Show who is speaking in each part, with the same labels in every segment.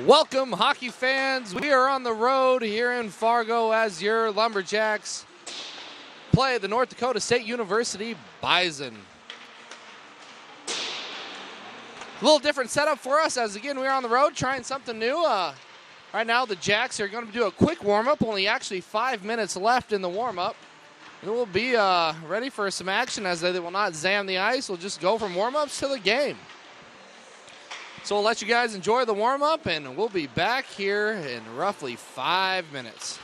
Speaker 1: Welcome, hockey fans. We are on the road here in Fargo as your Lumberjacks play the North Dakota State University Bison. A little different setup for us as, again, we're on the road trying something new. Right now, the Jacks are going to do a quick warm-up, only actually 5 minutes left in the warm-up. And we'll be ready for some action as they will not zam the ice. We'll just go from warm-ups to the game. So we'll let you guys enjoy the warm-up, and we'll be back here in roughly 5 minutes.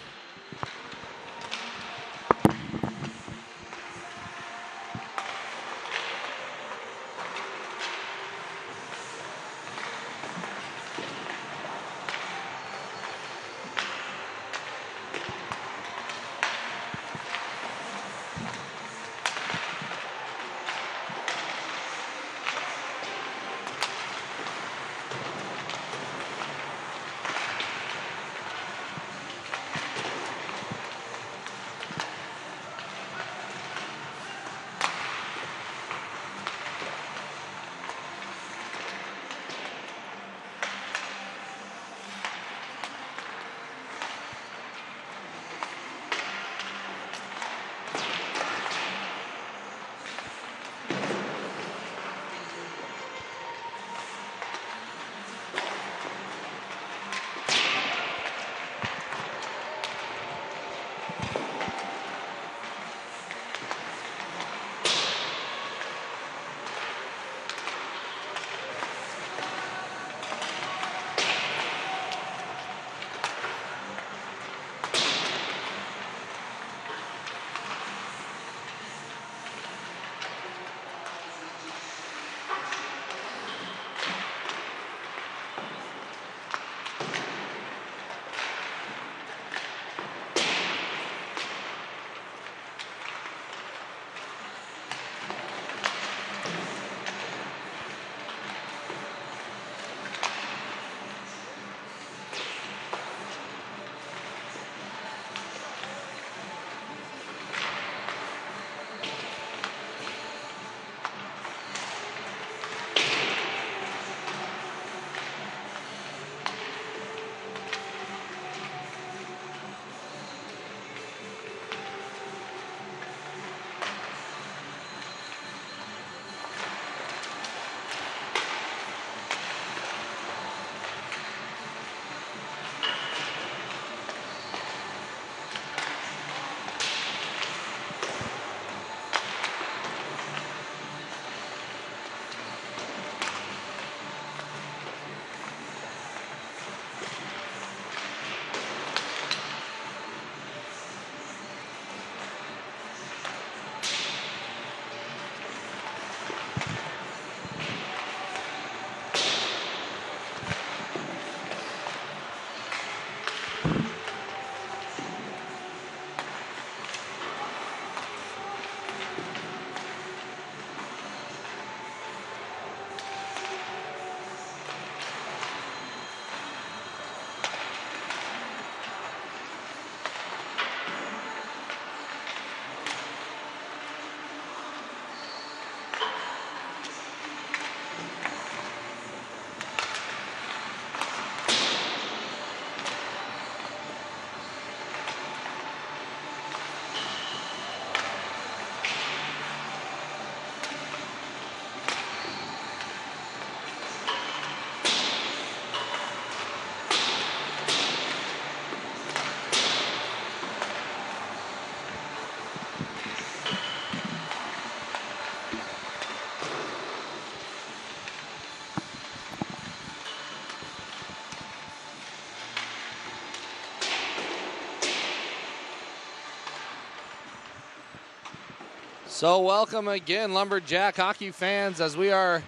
Speaker 1: So welcome again, Lumberjack hockey fans, as we are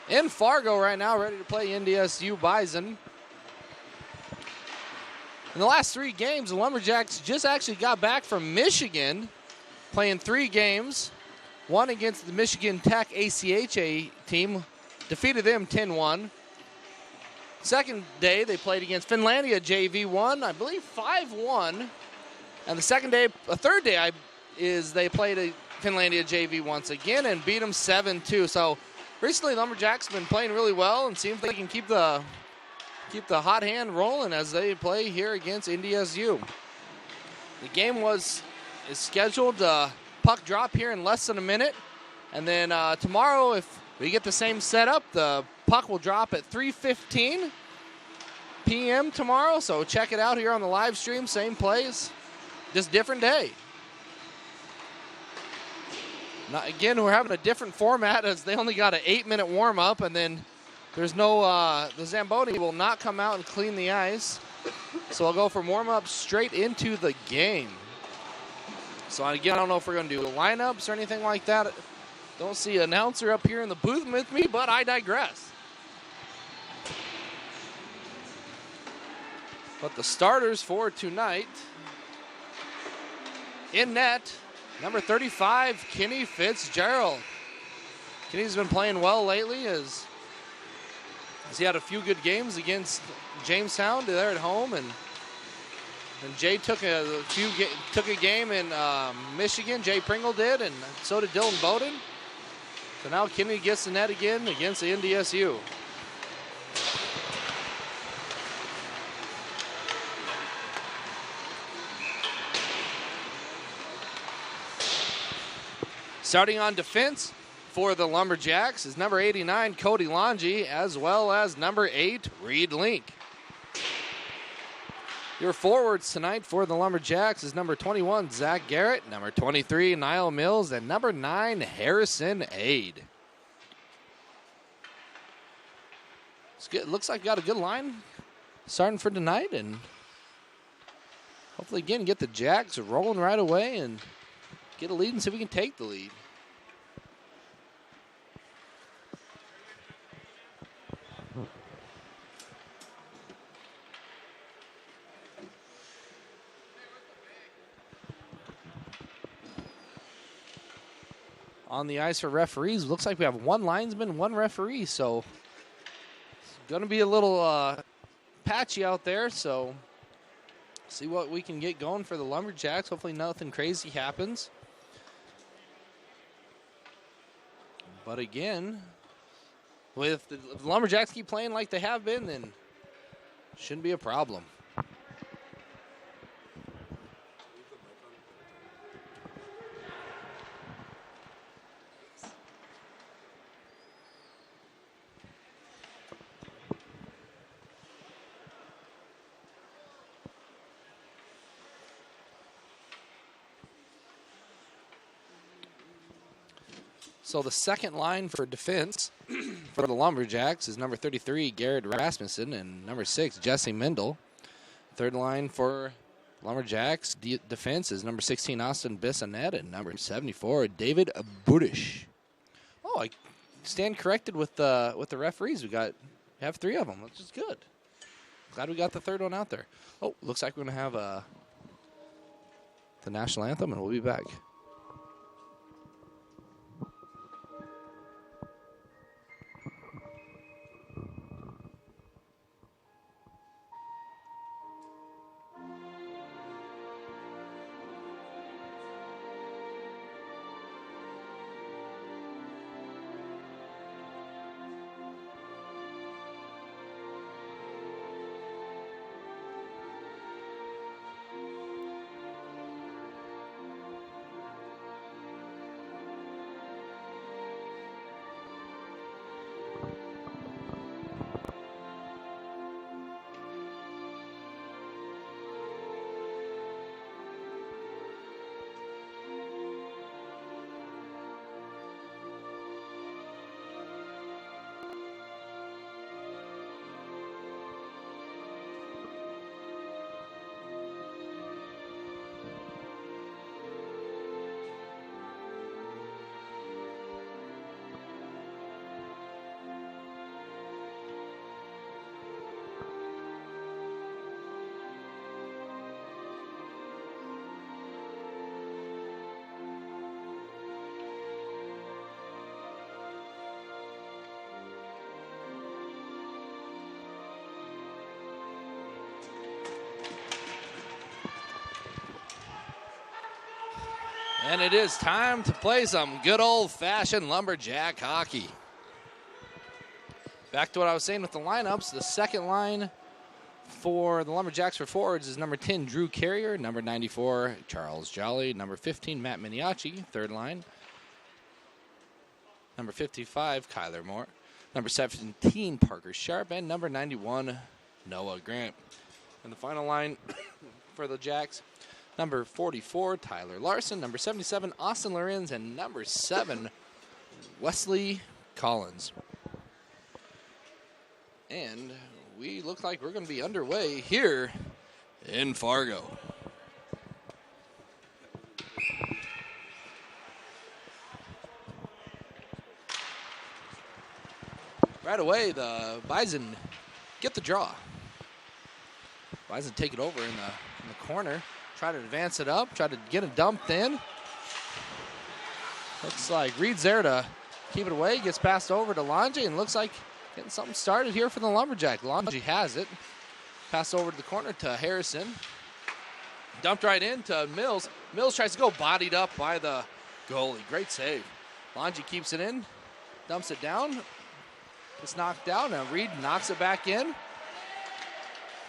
Speaker 1: in Fargo right now, ready to play NDSU Bison. In the last 3 games, the Lumberjacks just actually got back from Michigan, playing 3 games. One against the Michigan Tech ACHA team, defeated them 10-1. Second day, they played against Finlandia JV1, I believe 5-1. And the third day, they played a Finlandia JV once again and beat them 7-2. So recently, Lumberjacks have been playing really well and seems like they can keep the keep the hot hand rolling as they play here against NDSU. The game is scheduled puck drop here in less than a minute. And then tomorrow, if we get the same setup, the puck will drop at 3:15 p.m. tomorrow. So check it out here on the live stream. Same plays, just different day. Now, again, we're having a different format as they only got an 8-minute warm-up, and then there's no, the Zamboni will not come out and clean the ice. So I'll go from warm-up straight into the game. So again, I don't know if we're going to do lineups or anything like that. Don't see an announcer up here in the booth with me, but I digress. But the starters for tonight, in net, number 35, Kenny Fitzgerald. Kenny's been playing well lately as he had a few good games against Jamestown there at home, and Jay took a game in Michigan. Jay Pringle did, and so did Dylan Bowden. So now Kenny gets the net again against the NDSU. Starting on defense for the Lumberjacks is number 89, Cody Longy, as well as number 8, Reed Link. Your forwards tonight for the Lumberjacks is number 21, Zach Garrett, number 23, Niall Mills, and number 9, Harrison Aid. It's good. Looks like we got a good line starting for tonight, and hopefully, again, get the Jacks rolling right away and get a lead and see if we can take the lead. On the ice for referees, looks like we have one linesman, one referee, so it's going to be a little patchy out there, so see what we can get going for the Lumberjacks. Hopefully nothing crazy happens. But again, if the Lumberjacks keep playing like they have been, then shouldn't be a problem. So the second line for defense for the Lumberjacks is number 33, Garrett Rasmussen, and number 6, Jesse Mendel. Third line for Lumberjacks defense is number 16, Austin Bissonette, and number 74, David Budish. Oh, I stand corrected with the referees. We have 3 of them, which is good. Glad we got the third one out there. Oh, looks like we're going to have the national anthem, and we'll be back. And it is time to play some good old-fashioned Lumberjack hockey. Back to what I was saying with the lineups. The second line for the Lumberjacks for forwards is number 10, Drew Carrier. Number 94, Charles Jolly. Number 15, Matt Miniacci. Third line. Number 55, Kyler Moore. Number 17, Parker Sharp. And number 91, Noah Grant. And the final line for the Jacks, number 44, Tyler Larson. Number 77, Austin Lorenz. And number 7, Wesley Collins. And we look like we're going to be underway here in Fargo. Right away, the Bison get the draw. Bison take it over in the corner, try to advance it up, try to get it dumped in. Looks like Reed's there to keep it away, gets passed over to Longy, and looks like getting something started here for the Lumberjack. Longy has it. Passed over to the corner to Harrison. Dumped right into Mills. Mills tries to go, bodied up by the goalie. Great save. Longy keeps it in, dumps it down. It's knocked out. Now Reed knocks it back in.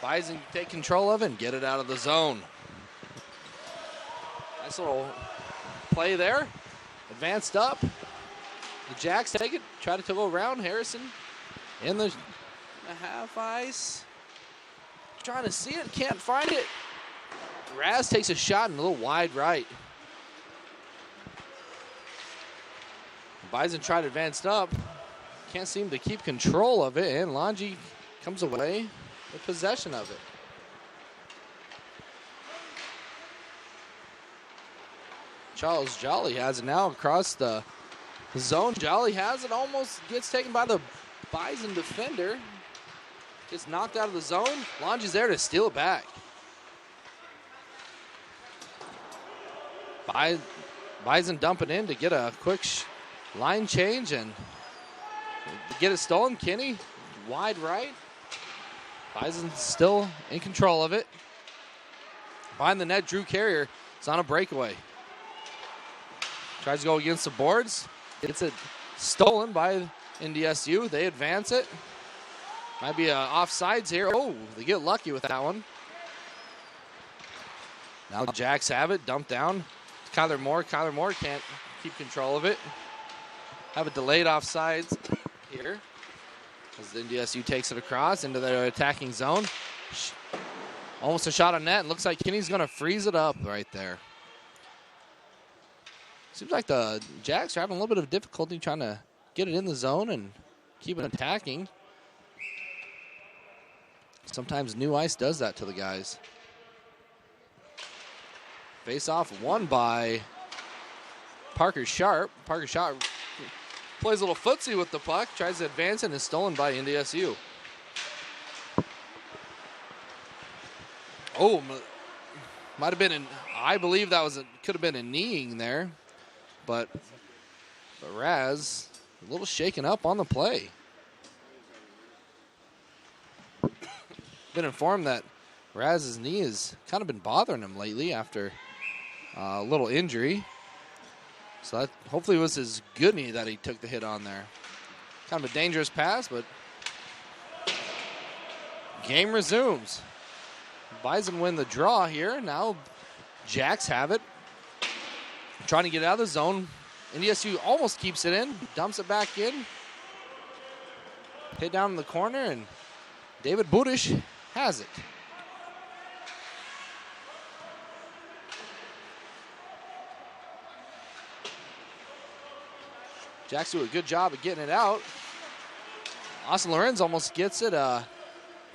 Speaker 1: Bison take control of it and get it out of the zone. Nice little play there. Advanced up. The Jacks take it, try to go around. Harrison in the half ice. Trying to see it, can't find it. Raz takes a shot and a little wide right. Bison tried advanced up. Can't seem to keep control of it, and Longy comes away with possession of it. Charles Jolly has it now across the zone. Jolly has it, almost gets taken by the Bison defender. Gets knocked out of the zone. Longy's there to steal it back. Bison dumping in to get a quick line change and get it stolen. Kenny, wide right. Bison still in control of it. Behind the net, Drew Carrier is on a breakaway. Tries to go against the boards. Gets it stolen by NDSU. They advance it. Might be offsides here. Oh, they get lucky with that one. Now the Jacks have it. Dumped down. Kyler Moore. Kyler Moore can't keep control of it. Have a delayed offsides here as the NDSU takes it across into their attacking zone. Almost a shot on net. And looks like Kenny's going to freeze it up right there. Seems like the Jacks are having a little bit of difficulty trying to get it in the zone and keep it attacking. Sometimes new ice does that to the guys. Face off won by Parker Sharp. Parker Sharp plays a little footsie with the puck, tries to advance and is stolen by NDSU. Oh, might have been I believe that could have been a kneeing there, but Raz a little shaken up on the play. Been informed that Raz's knee has kind of been bothering him lately after a little injury. So that hopefully was his good knee that he took the hit on there. Kind of a dangerous pass, but game resumes. Bison win the draw here. Now Jacks have it. Trying to get out of the zone. NDSU almost keeps it in. Dumps it back in. Hit down in the corner, and David Budish has it. Jacks do a good job of getting it out. Austin Lorenz almost gets it to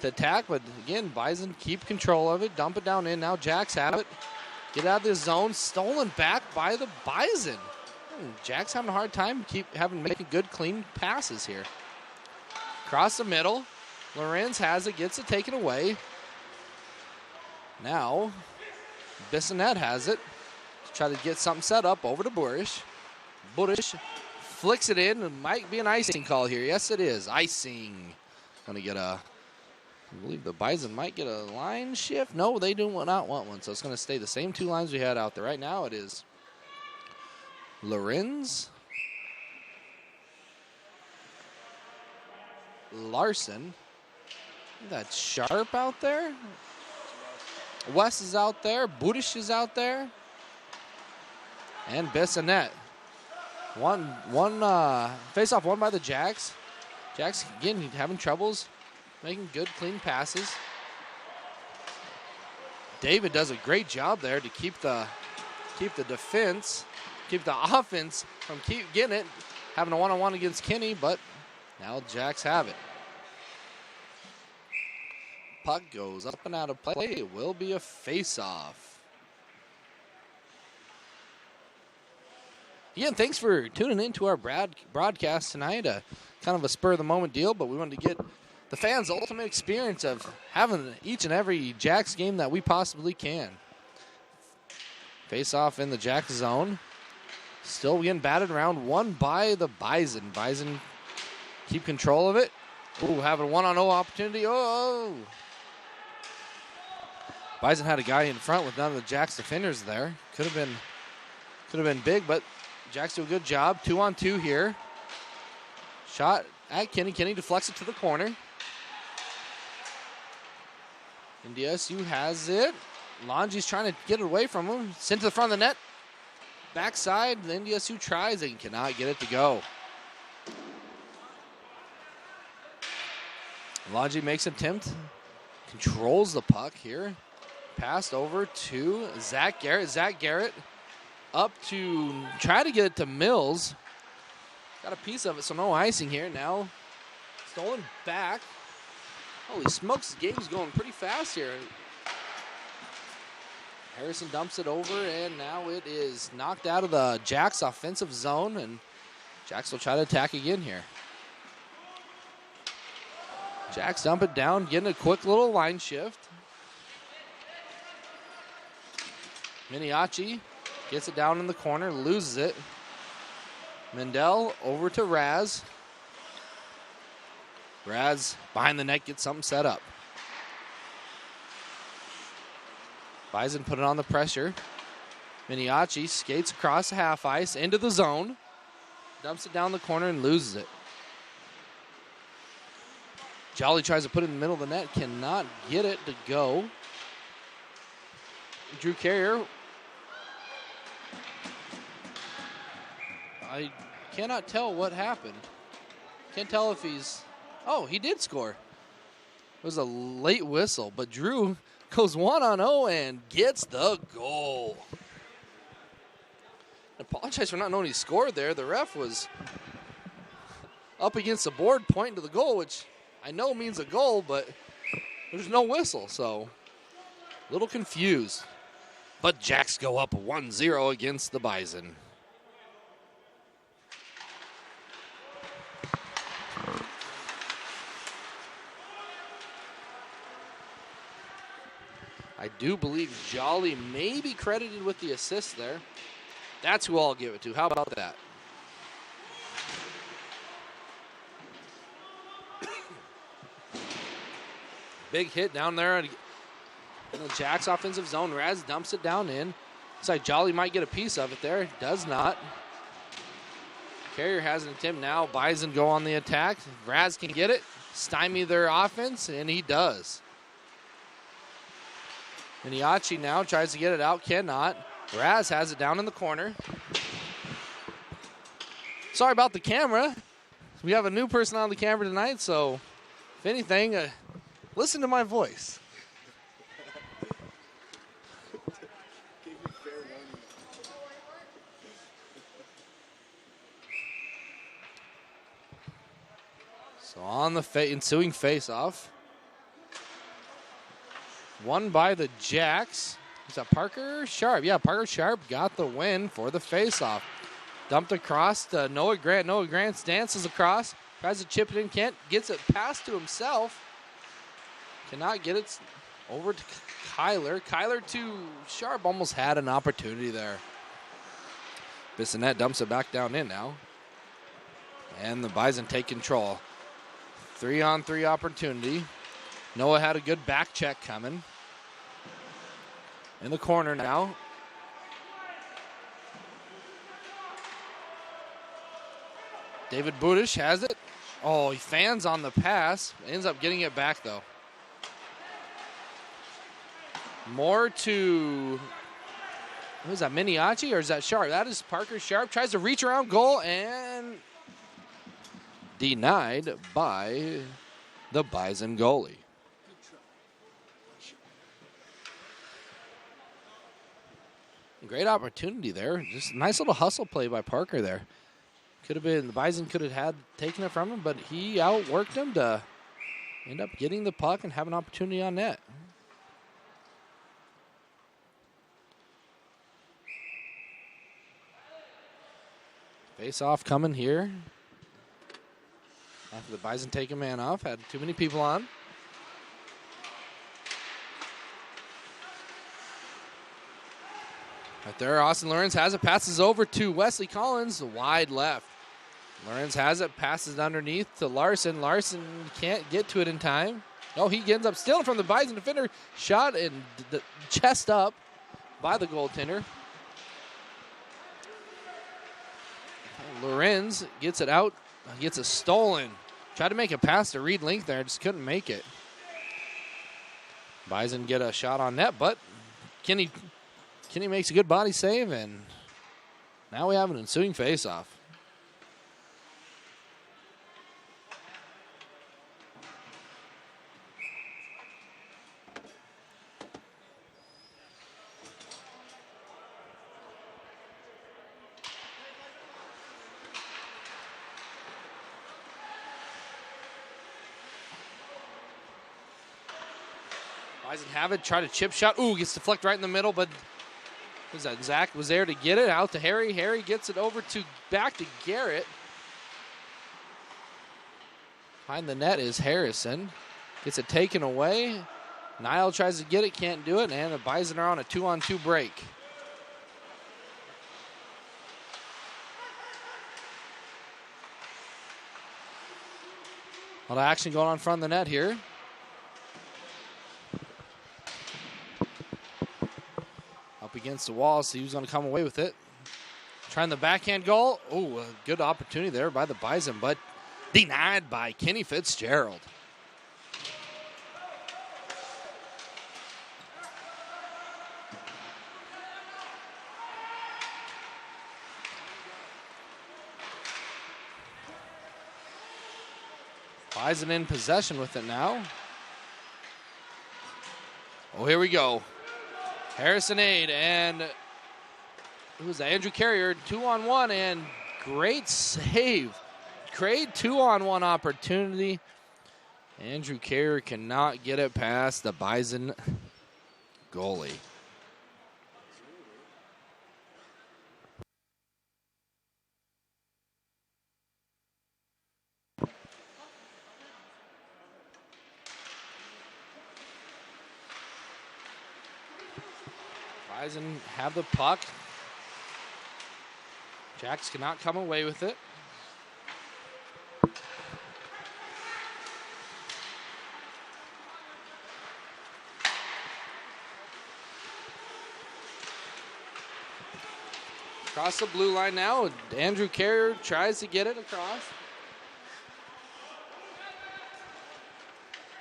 Speaker 1: attack, but again, Bison keep control of it. Dump it down in. Now Jacks have it. Get out of the zone. Stolen back by the Bison. Jacks having a hard time making good, clean passes here. Across the middle. Lorenz has it, gets it taken away. Now, Bissonette has it. Try to get something set up over to Burish. Burish flicks it in. It might be an icing call here. Yes, it is. Icing. Going to get I believe the Bison might get a line shift. No, they do not want one. So it's going to stay the same two lines we had out there. Right now it is Lorenz Larson. That's Sharp out there. West is out there. Budish is out there. And Bissonette. One face-off won by the Jacks. Jacks, again, having troubles making good, clean passes. David does a great job there to keep the defense, keep the offense from getting it. Having a one-on-one against Kinney, but now Jacks have it. Puck goes up and out of play. It will be a face-off. Again, thanks for tuning in to our broadcast tonight. Kind of a spur-of-the-moment deal, but we wanted to get the fans the ultimate experience of having each and every Jacks game that we possibly can. Face-off in the Jacks zone. Still getting batted around, won by the Bison. Bison keep control of it. Ooh, having a 1-on-0 opportunity. Oh! Bison had a guy in front with none of the Jacks defenders there. Could have been big, but Jacks do a good job. 2-on-2 here. Shot at Kinney. Kinney deflects it to the corner. NDSU has it. Longy's trying to get it away from him. Sent to the front of the net. Backside, the NDSU tries and cannot get it to go. Longy makes an attempt. Controls the puck here. Passed over to Zach Garrett. Zach Garrett up to try to get it to Mills. Got a piece of it, so no icing here. Now stolen back. Holy smokes, the game's going pretty fast here. Harrison dumps it over, and now it is knocked out of the Jacks offensive zone, and Jacks will try to attack again here. Jacks dump it down, getting a quick little line shift. Miniachi gets it down in the corner, loses it. Mendel over to Raz. Raz behind the net, gets something set up. Bison put it on the pressure. Miniachi skates across the half ice into the zone. Dumps it down the corner and loses it. Jolly tries to put it in the middle of the net. Cannot get it to go. Drew Carrier. I cannot tell what happened. Can't tell if he's... Oh, he did score. It was a late whistle, but Drew goes 1-on-0 and gets the goal. I apologize for not knowing he scored there. The ref was up against the board pointing to the goal, which I know means a goal, but there's no whistle, so a little confused. But Jacks go up 1-0 against the Bison. I do believe Jolly may be credited with the assist there. That's who I'll give it to. How about that? Big hit down there in the Jacks offensive zone. Raz dumps it down in. Looks like Jolly might get a piece of it there. Does not. Carrier has an attempt now. Bison go on the attack. Raz can get it. Stymie their offense, and he does. Miniachi now tries to get it out, cannot. Raz has it down in the corner. Sorry about the camera. We have a new person on the camera tonight, so if anything, listen to my voice. So on the ensuing face-off. Won by the Jacks. Is that Parker Sharp? Yeah, Parker Sharp got the win for the faceoff. Dumped across to Noah Grant. Noah Grant dances across. Tries to chip it in. Kent gets it past to himself. Cannot get it over to Kyler. Kyler to Sharp. Almost had an opportunity there. Bissonette dumps it back down in now. And the Bison take control. 3-on-3 opportunity. Noah had a good back check coming. In the corner now. David Budish has it. Oh, he fans on the pass. Ends up getting it back, though. More to, who's that, Miniachi or is that Sharp? That is Parker Sharp. Tries to reach around goal and denied by the Bison goalie. Great opportunity there. Just a nice little hustle play by Parker there. Could have been, the Bison could have had taken it from him, but he outworked him to end up getting the puck and have an opportunity on net. Face off coming here. After the Bison take a man off, had too many people on. Right there, Austin Lawrence has it, passes over to Wesley Collins, wide left. Lawrence has it, passes underneath to Larson. Larson can't get to it in time. No, he ends up stealing from the Bison defender. Shot and the chest up by the goaltender. Lorenz gets it out, gets it stolen. Tried to make a pass to Reed Link there, just couldn't make it. Bison get a shot on net, but Kenny makes a good body save, and now we have an ensuing faceoff. Bison have it, try to chip shot. Ooh, gets deflected right in the middle, but who's that? Zach was there to get it out to Harry. Harry gets it over to back to Garrett. Behind the net is Harrison. Gets it taken away. Niall tries to get it, can't do it, and the Bison are on a 2-on-2 break. A lot of action going on in front of the net here. Against the wall, so he was going to come away with it. Trying the backhand goal. Oh, a good opportunity there by the Bison, but denied by Kenny Fitzgerald. Bison in possession with it now. Oh, here we go. Harrison Aid and it was Andrew Carrier, 2-on-1, and great save. Great 2-on-1 opportunity. Andrew Carrier cannot get it past the Bison goalie. Bison have the puck. Jacks cannot come away with it. Across the blue line now. Andrew Carrier tries to get it across.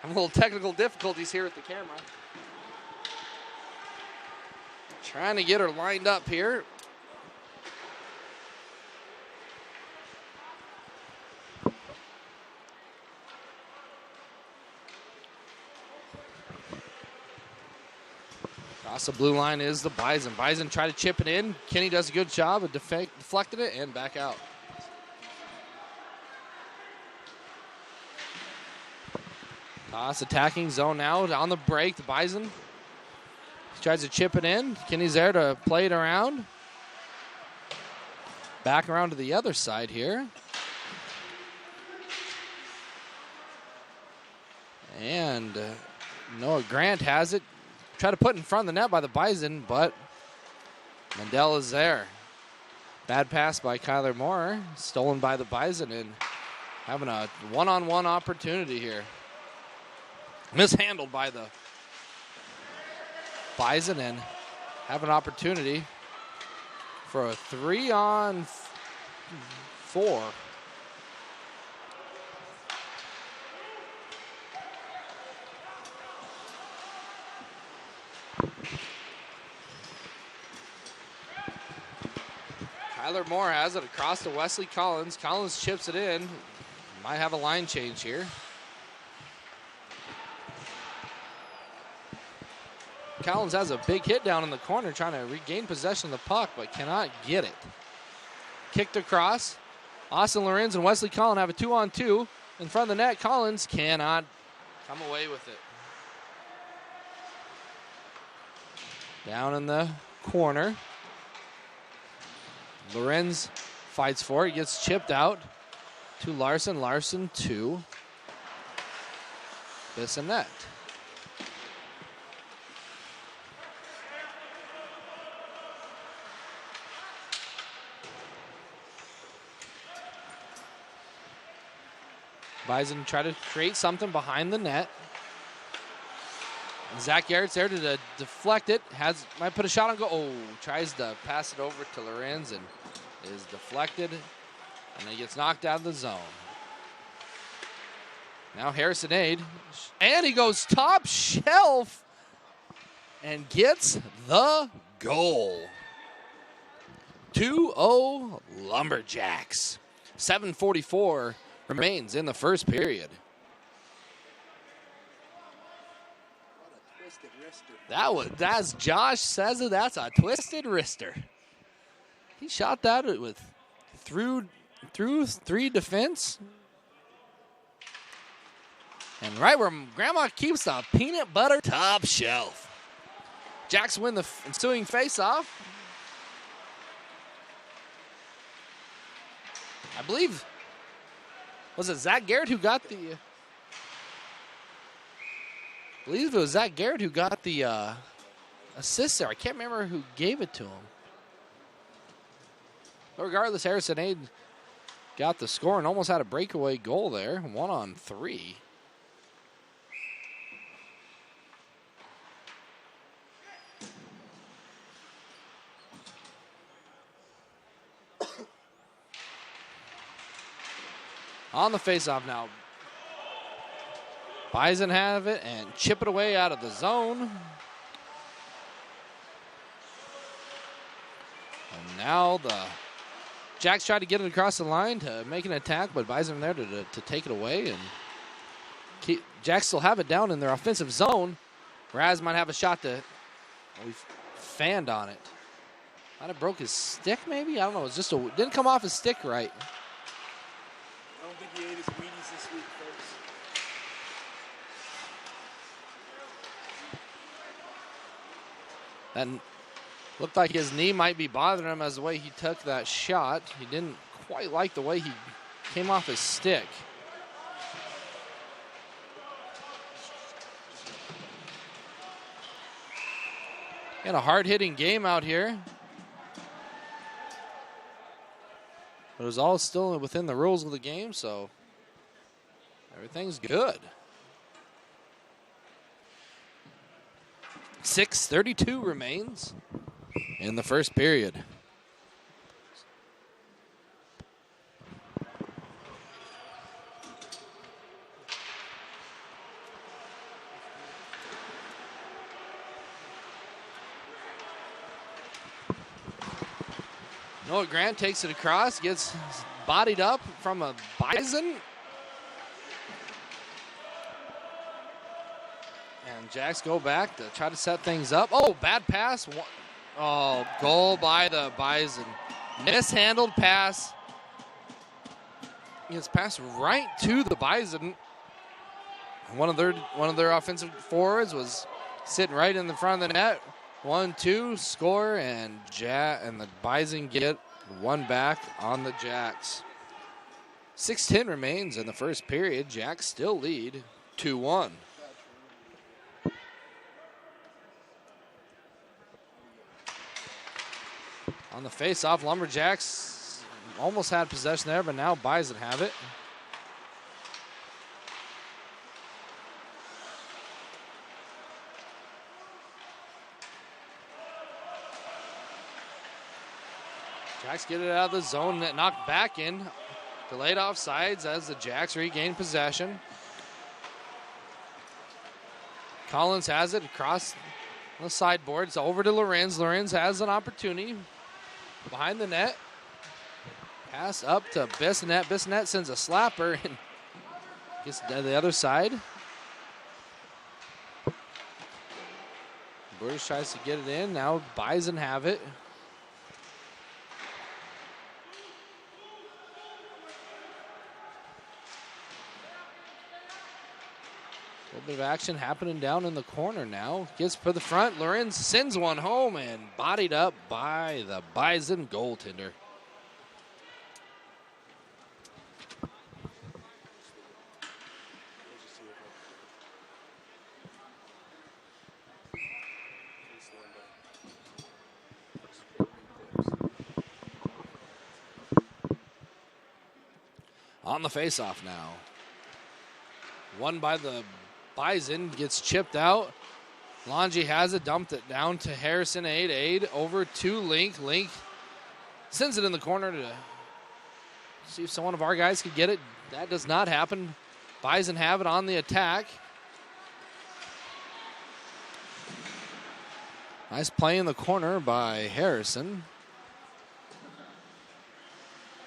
Speaker 1: Have a little technical difficulties here with the camera. Trying to get her lined up here. Across the blue line is the Bison. Bison try to chip it in. Kenny does a good job of deflecting it and back out. Toss attacking zone now on the break. The Bison tries to chip it in. Kenny's there to play it around. Back around to the other side here. And Noah Grant has it. Try to put in front of the net by the Bison, but Mandel is there. Bad pass by Kyler Moore. Stolen by the Bison and having a one-on-one opportunity here. Mishandled by the Bison and have an opportunity for a 3-on-4. Tyler Moore has it across to Wesley Collins. Collins chips it in. Might have a line change here. Collins has a big hit down in the corner trying to regain possession of the puck, but cannot get it. Kicked across. Austin Lorenz and Wesley Collins have a 2-on-2 in front of the net. Collins cannot come away with it. Down in the corner. Lorenz fights for it. He gets chipped out to Larson. Larson to Bissonnette. Bison try to create something behind the net. Zach Garrett's there to deflect it. Might put a shot on goal. Oh, tries to pass it over to Lorenz and is deflected. And then gets knocked out of the zone. Now Harrison Aid. And he goes top shelf and gets the goal. 2-0 Lumberjacks. 7:44 remains in the first period. That's Josh says it. That's a twisted wrister. He shot that with through three defense. And right where Grandma keeps the peanut butter, top shelf. Jacks win the ensuing faceoff. I believe, was it Zach Garrett who got the... I believe it was Zach Garrett who got the assist there. I can't remember who gave it to him. But regardless, Harrison Aid got the score and almost had a breakaway goal there. 1-on-3. On the faceoff now. Bison have it and chip it away out of the zone. And now the Jacks try to get it across the line to make an attack, but Bison there to take it away. And Jacks still have it down in their offensive zone. Raz might have a shot to... Oh, he fanned on it. Might have broke his stick maybe? I don't know. It was just didn't come off his stick right.
Speaker 2: I don't think he ate his Wheaties this week, folks.
Speaker 1: That looked like his knee might be bothering him as the way he took that shot. He didn't quite like the way he came off his stick. And a hard-hitting game out here. But it was all still within the rules of the game, so everything's good. 6:32 remains in the first period. Noah Grant takes it across, gets bodied up from a Bison. And Jacks go back to try to set things up. Oh, bad pass. Oh, goal by the Bison. Mishandled pass. Gets passed right to the Bison. One of their offensive forwards was sitting right in the front of the net. 1-2, score, and the Bison get one back on the Jacks. 6:10 remains in the first period. Jacks still lead 2-1. On the face-off, Lumberjacks almost had possession there, but now Bison have it. Jacks get it out of the zone, knocked back in. Delayed offsides as the Jacks regain possession. Collins has it across The sideboard. It's over to Lorenz. Lorenz has an opportunity behind the net. Pass up to Bissonette. Bissonette sends a slapper and gets to the other side. British tries to get it in. Now Bison have it. A little bit of action happening down in the corner now. Gets for the front. Lorenz sends one home and bodied up by the Bison goaltender. On the faceoff now. Won by the Bison, gets chipped out. Longy has it, dumped it down to Harrison. Aid over to Link. Link sends it in the corner to see if some one of our guys could get it. That does not happen. Bison have it on the attack. Nice play in the corner by Harrison.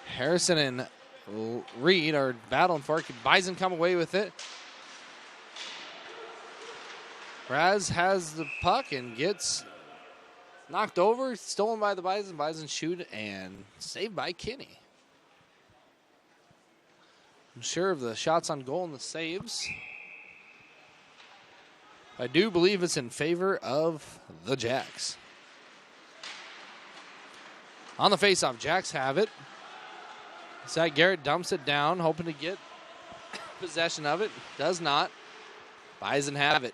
Speaker 1: Harrison and Reed are battling for it. Could Bison come away with it? Raz has the puck and gets knocked over, stolen by the Bison. Bison shoot and saved by Kinney. I'm sure of the shots on goal and the saves. I do believe it's in favor of the Jacks. On the faceoff, Jacks have it. Zach Garrett dumps it down, hoping to get possession of it. Does not. Bison have it.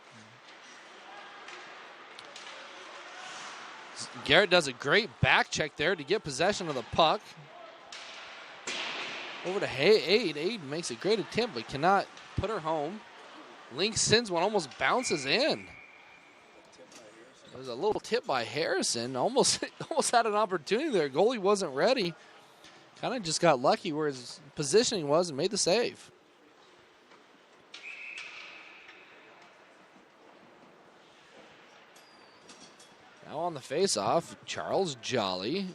Speaker 1: Garrett does a great back check there to get possession of the puck. Over to Aid. Aid makes a great attempt but cannot put her home. Link sends one, almost bounces in. It was a little tip by Harrison. Almost had an opportunity there. Goalie wasn't ready. Kind of just got lucky where his positioning was and made the save. Now on the face-off, Charles Jolly.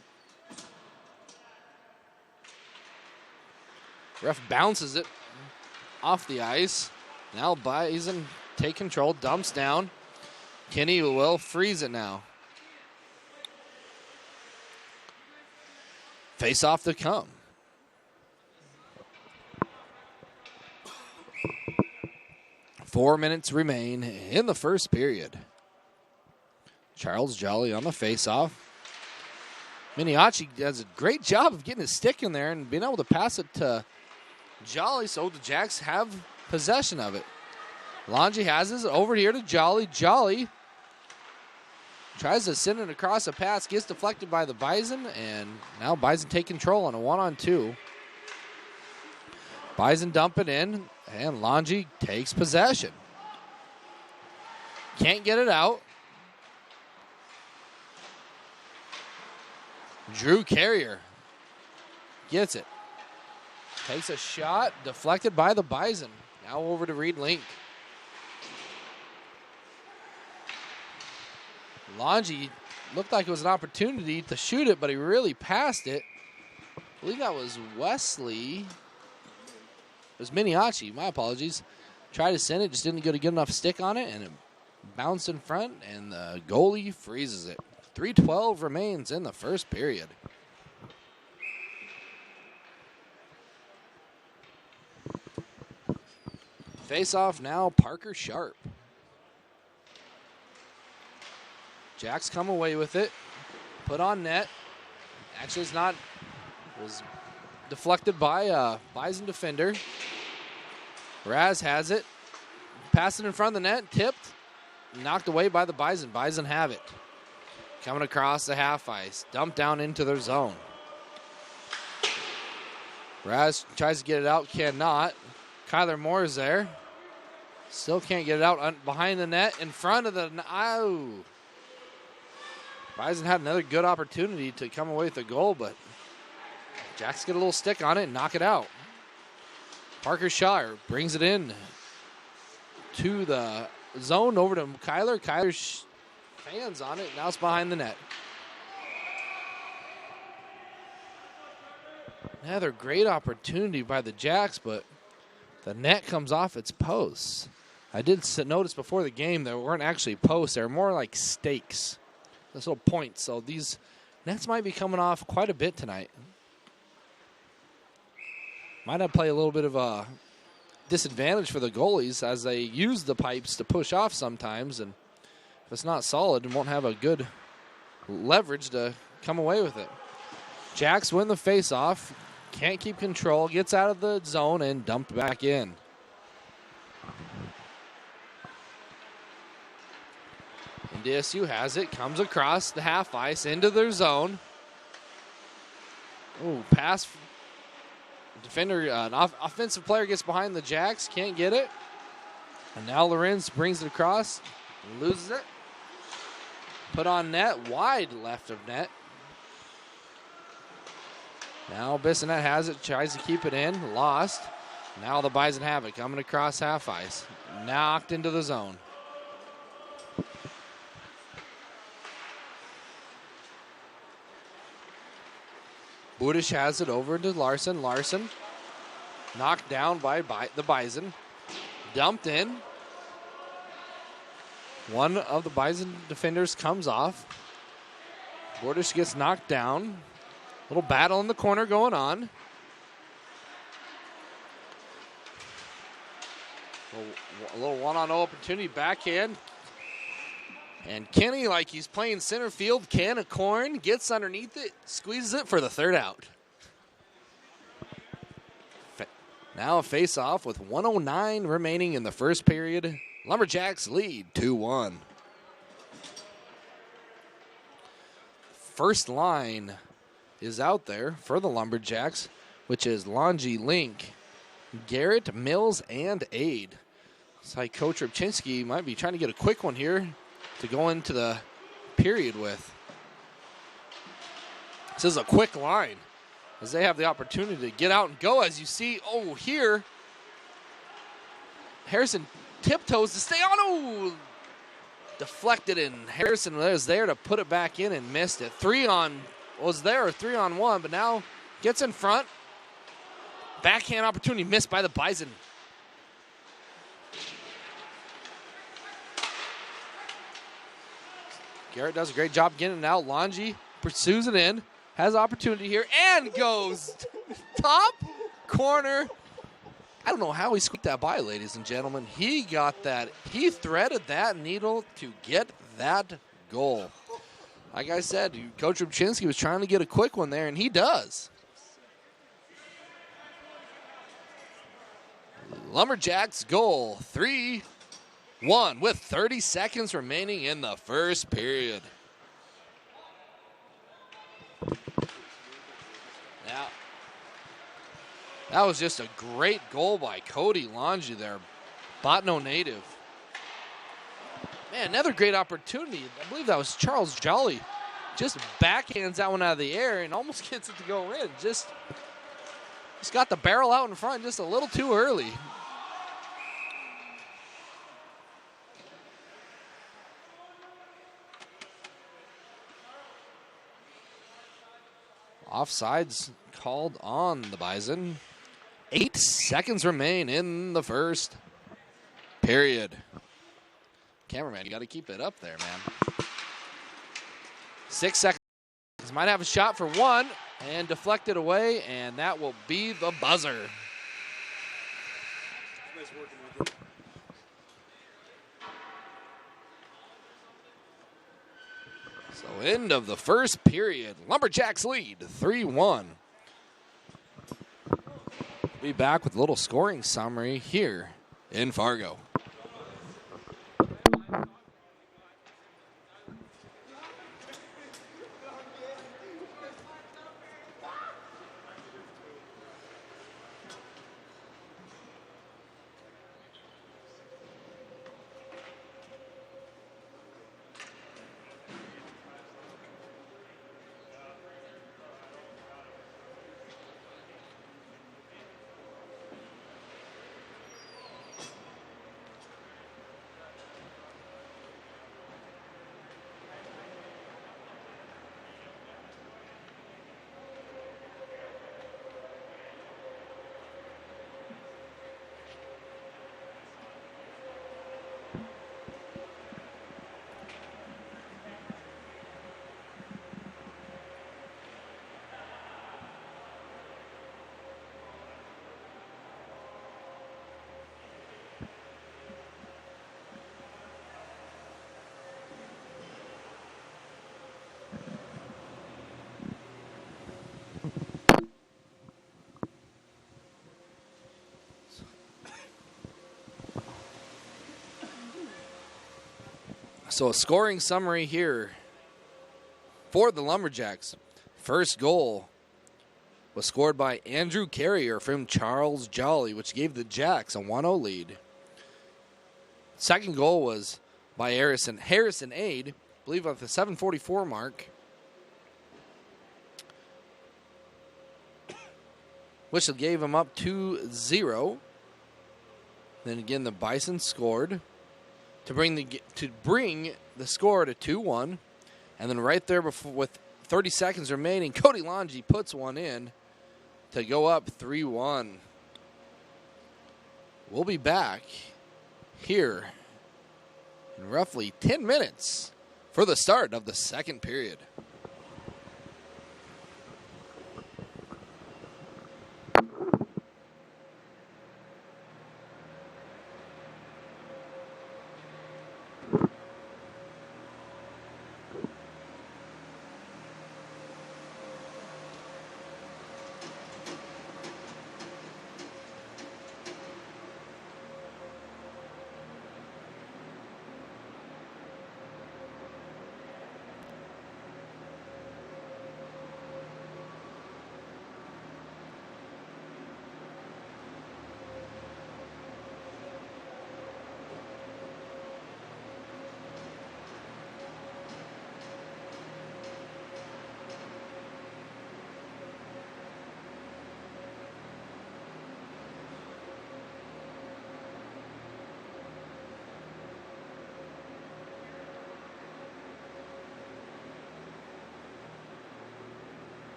Speaker 1: Ref bounces it off the ice. Now Bison take control, dumps down. Kinney will freeze it now. Face-off to come. Four minutes remain in the first period. Charles Jolly on the faceoff. Miniachi does a great job of getting his stick in there and being able to pass it to Jolly, so the Jacks have possession of it. Longy has it over here to Jolly. Jolly tries to send it across a pass, gets deflected by the Bison, and now Bison take control on a 1-on-2. Bison dump it in, and Longy takes possession. Can't get it out. Drew Carrier gets it. Takes a shot, deflected by the Bison. Now over to Reed Link. Longy looked like it was an opportunity to shoot it, but he really passed it. I believe that was Wesley. It was Miniachi, my apologies. Tried to send it, just didn't get a good enough stick on it, and it bounced in front, and the goalie freezes it. 3:12 remains in the first period. Face-off now, Parker Sharp. Jacks come away with it. Put on net. Actually, it's not. It was deflected by a Bison defender. Raz has it. Passed it in front of the net. Tipped. Knocked away by the Bison. Bison have it. Coming across the half ice. Dumped down into their zone. Raz tries to get it out. Cannot. Kyler Moore is there. Still can't get it out behind the net. In front of the... Oh. Bison had another good opportunity to come away with a goal, but Jacks get a little stick on it and knock it out. Parker Shaw brings it in to the zone over to Kyler. Kyler hands on it. Now it's behind the net. Another great opportunity by the Jacks, but the net comes off its posts. I did notice before the game there weren't actually posts. They were more like stakes. Those little points. So these nets might be coming off quite a bit tonight. Might have played a little bit of a disadvantage for the goalies as they use the pipes to push off sometimes. And if it's not solid, it won't have a good leverage to come away with it. Jacks win the face-off. Can't keep control. Gets out of the zone and dumped back in. NDSU has it. Comes across the half ice into their zone. Oh, pass. Defender, an offensive player gets behind the Jacks. Can't get it. And now Lorenz brings it across. Loses it. Put on net. Wide left of net. Now Bissonette has it, tries to keep it in, lost. Now the Bison have it, coming across half ice. Knocked into the zone. Budish has it over to Larson. Larson knocked down by the Bison. Dumped in. One of the Bison defenders comes off. Budish gets knocked down. Little battle in the corner going on. A little one-on-one opportunity, backhand. And Kenny, like he's playing center field, can of corn, gets underneath it, squeezes it for the third out. Now a face-off with 1:09 remaining in the first period. Lumberjacks lead 2-1. First line is out there for the Lumberjacks, which is Longy, Link, Garrett, Mills, and Aid. It's like Coach Rybczynski might be trying to get a quick one here to go into the period with. This is a quick line as they have the opportunity to get out and go. As you see, here, Harrison tiptoes to stay on. Oh, deflected, and Harrison was there to put it back in and missed it. 3-on-1, but now gets in front. Backhand opportunity missed by the Bison. Garrett does a great job getting it out. Longy pursues it in, has opportunity here, and goes top corner. I don't know how he squeaked that by, ladies and gentlemen. He got that. He threaded that needle to get that goal. Like I said, Coach Rybczynski was trying to get a quick one there, and he does. Lumberjacks goal, 3-1 with 30 seconds remaining in the first period. Now, that was just a great goal by Cody Longy there, Botno native. Man, another great opportunity. I believe that was Charles Jolly. Just backhands that one out of the air and almost gets it to go in. Just got the barrel out in front just a little too early. Offsides called on the Bison. 8 seconds remain in the first period. Cameraman, you got to keep it up there, man. 6 seconds. Might have a shot for one and deflected away, and that will be the buzzer.
Speaker 2: Nice working with it.
Speaker 1: So end of the first period. Lumberjacks lead 3-1. Be back with a little scoring summary here in Fargo. So a scoring summary here for the Lumberjacks. First goal was scored by Andrew Carrier from Charles Jolly, which gave the Jacks a 1-0 lead. Second goal was by Harrison Aid, I believe at the 7:44 mark, which gave him up 2-0. Then again, the Bison scored to bring the score to 2-1. And then right there, with 30 seconds remaining, Cody Longi puts one in to go up 3-1. We'll be back here in roughly 10 minutes for the start of the second period.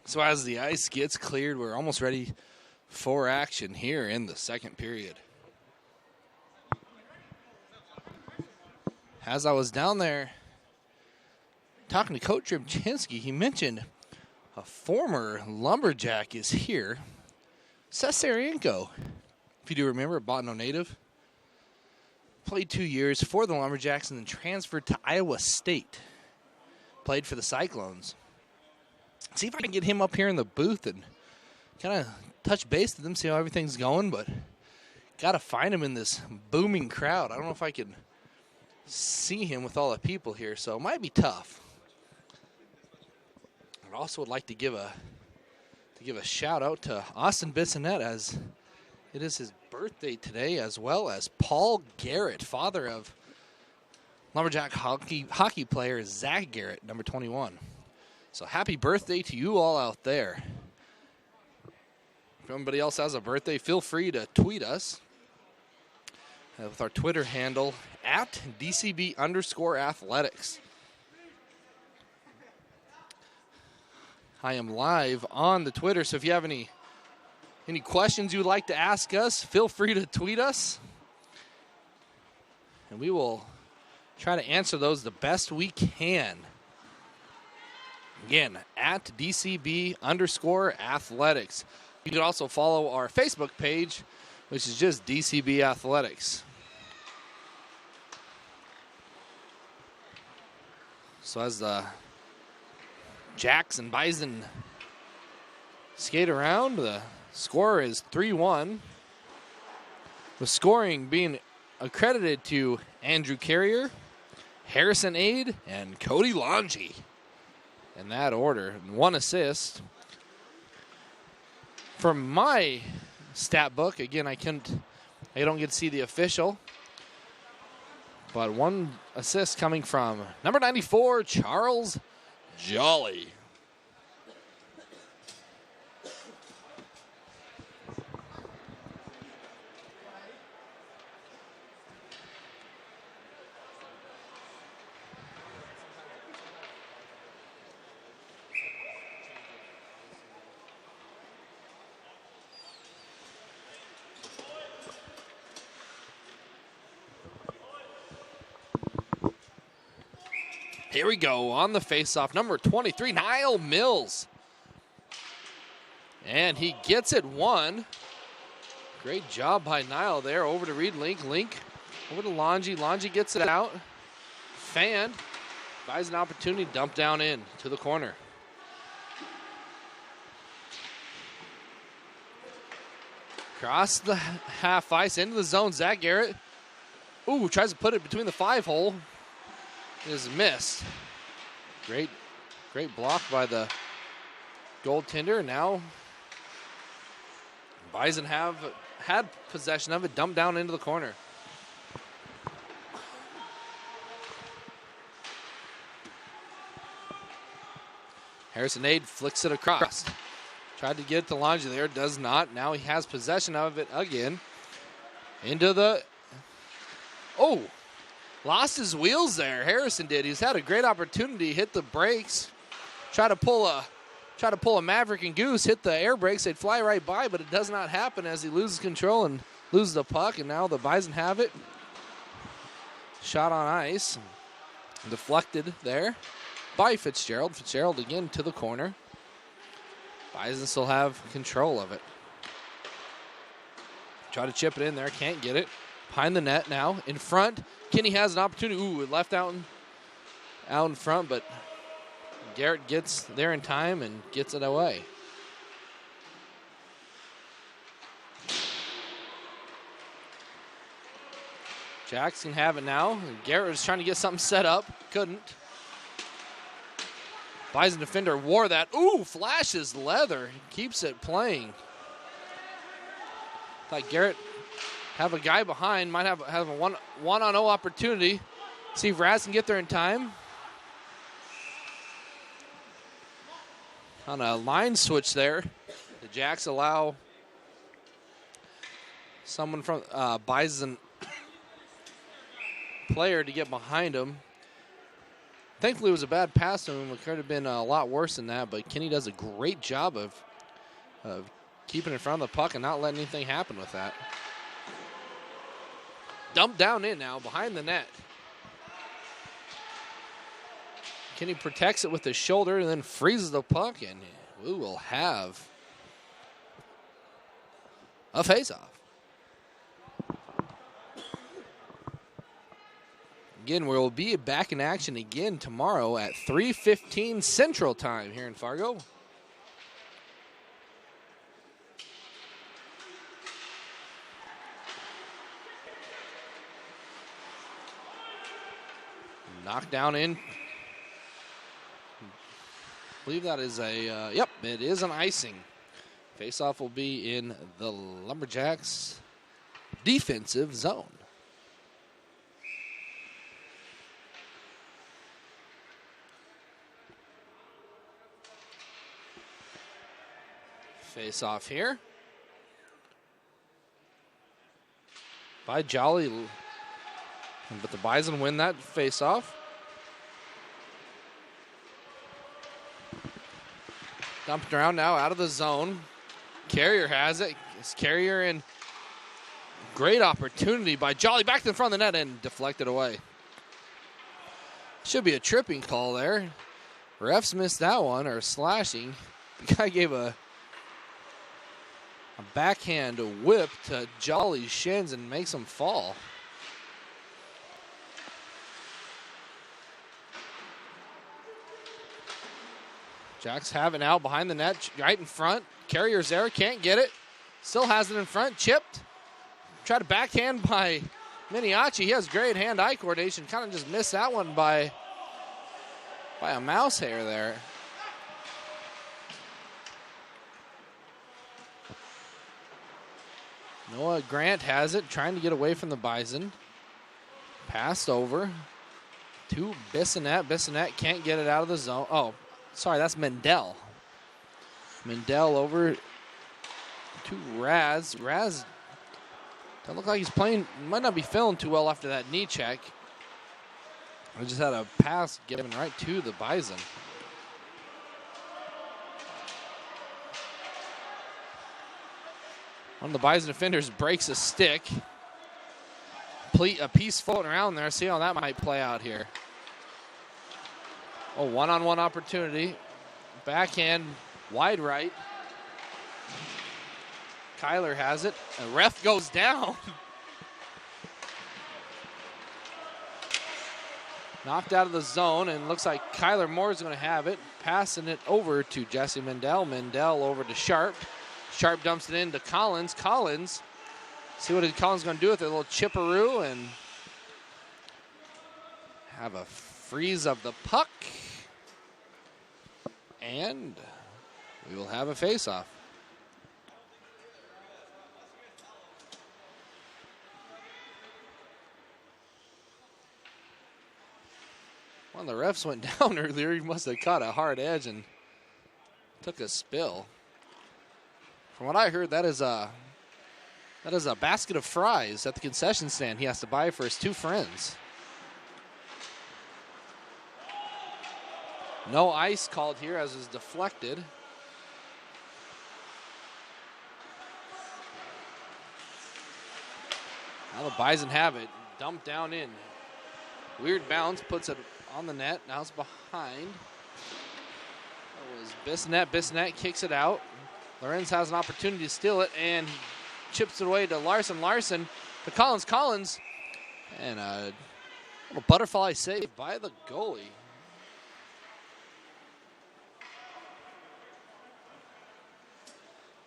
Speaker 1: So as the ice gets cleared, we're almost ready for action here in the second period. As I was down there talking to Coach Rybczynski, he mentioned a former Lumberjack is here, Cesarenko. If you do remember, a Botno native. Played 2 years for the Lumberjacks and then transferred to Iowa State. Played for the Cyclones. See if I can get him up here in the booth and kind of touch base with him, see how everything's going, but got to find him in this booming crowd. I don't know if I can see him with all the people here, so it might be tough. I also would like to give a shout out to Austin Bissonette, as it is his birthday today, as well as Paul Garrett, father of Lumberjack hockey player Zach Garrett, number 21. So happy birthday to you all out there. If anybody else has a birthday, feel free to tweet us with our Twitter handle at DCB_athletics. I am live on the Twitter, so if you have any questions you would like to ask us, feel free to tweet us. And we will try to answer those the best we can. Again, at DCB_athletics. You can also follow our Facebook page, which is just DCB Athletics. So as the Jacks and Bison skate around, the score is 3-1. The scoring being accredited to Andrew Carrier, Harrison Aid, and Cody Longy. In that order, and 1 assist. From my stat book, again, I don't get to see the official, but 1 assist coming from number 94, Charles Jolly. Here we go on the faceoff, number 23, Niall Mills. And he gets it 1. Great job by Niall there. Over to Reed Link. Link over to Longy. Longy gets it out. Fan buys an opportunity, dump down in to the corner. Across the half ice into the zone. Zach Garrett. Ooh, tries to put it between the 5-hole. Is missed. Great block by the goaltender. Now Bison had possession of it, dumped down into the corner. Harrison Aid flicks it across. Tried to get it to Longy there, does not. Now he has possession of it again. Into the... Oh! Lost his wheels there. Harrison did. He's had a great opportunity. Hit the brakes. Try to pull a Maverick and Goose. Hit the air brakes. They'd fly right by, but it does not happen as he loses control and loses the puck. And now the Bison have it. Shot on ice. Deflected there by Fitzgerald. Fitzgerald again to the corner. Bison still have control of it. Try to chip it in there. Can't get it. Behind the net now. In front. Kinney has an opportunity. Ooh, it left out in front, but Garrett gets there in time and gets it away. Jacks can have it now. Garrett was trying to get something set up. Couldn't. Bison defender wore that. Ooh, flashes leather. Keeps it playing. Thought Garrett have a guy behind. Might have a one-on-0 opportunity. See if Raz can get there in time. On a line switch there, the Jacks allow someone from Bison player to get behind him. Thankfully, it was a bad pass to him. It could have been a lot worse than that, but Kinney does a great job of keeping in front of the puck and not letting anything happen with that. Dumped down in now, behind the net. Kinney protects it with his shoulder and then freezes the puck, and we will have a face-off. Again, we'll be back in action again tomorrow at 3:15 Central Time here in Fargo. Knockdown in. I believe that is a, yep, it is an icing. Faceoff will be in the Lumberjacks defensive zone. Face off here. by Jolly. But the Bison win that face-off. Dumped around now out of the zone. Carrier has it. It's Carrier in. Great opportunity by Jolly. Back to the front of the net and deflected away. Should be a tripping call there. Refs missed that one, or slashing. The guy gave a backhand whip to Jolly's shins and makes him fall. Jacks have it now behind the net, right in front. Carrier's there, can't get it. Still has it in front, chipped. Tried a backhand by Miniachi. He has great hand-eye coordination. Kind of just missed that one by a mouse hair there. Noah Grant has it, trying to get away from the Bison. Passed over to Bissonette. Bissonette can't get it out of the zone. Oh, sorry, that's Mendel. Mendel over to Raz. Raz doesn't look like he's playing, might not be feeling too well after that knee check. We just had a pass given right to the Bison. One of the Bison defenders breaks a stick. A piece floating around there. See how that might play out here. Oh, one-on-one opportunity. Backhand, wide right. Kyler has it. A ref goes down. Knocked out of the zone, and looks like Kyler Moore is going to have it. Passing it over to Jesse Mendel. Mendel over to Sharp. Sharp dumps it into Collins. Collins, see what Collins going to do with it. A little chipperoo and have a freeze of the puck. And we will have a face-off. One of the refs went down earlier. He must have caught a hard edge and took a spill. From what I heard, that is a basket of fries at the concession stand he has to buy for his two friends. No ice called here as is deflected. Now the Bison have it. Dumped down in. Weird bounce, puts it on the net. Now it's behind. That was Bissonette. Bissonette kicks it out. Lorenz has an opportunity to steal it and chips it away to Larson. Larson to Collins. Collins. And a little butterfly save by the goalie.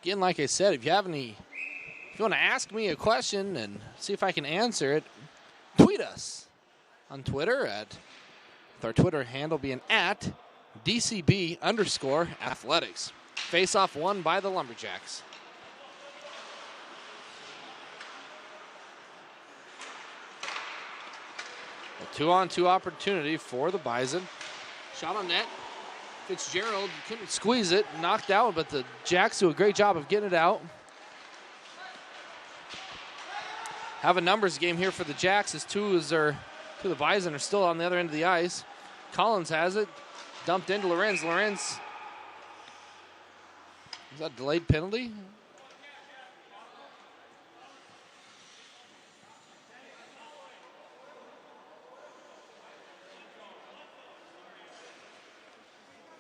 Speaker 1: Again, like I said, if you want to ask me a question and see if I can answer it, tweet us on Twitter with our Twitter handle being at DCB_athletics. Face-off won by the Lumberjacks. A 2-on-2 opportunity for the Bison. Shot on net. Fitzgerald couldn't squeeze it, knocked out, but the Jacks do a great job of getting it out. Have a numbers game here for the Jacks as two of the Bison are still on the other end of the ice. Collins has it, dumped into Lorenz. Lorenz, is that a delayed penalty?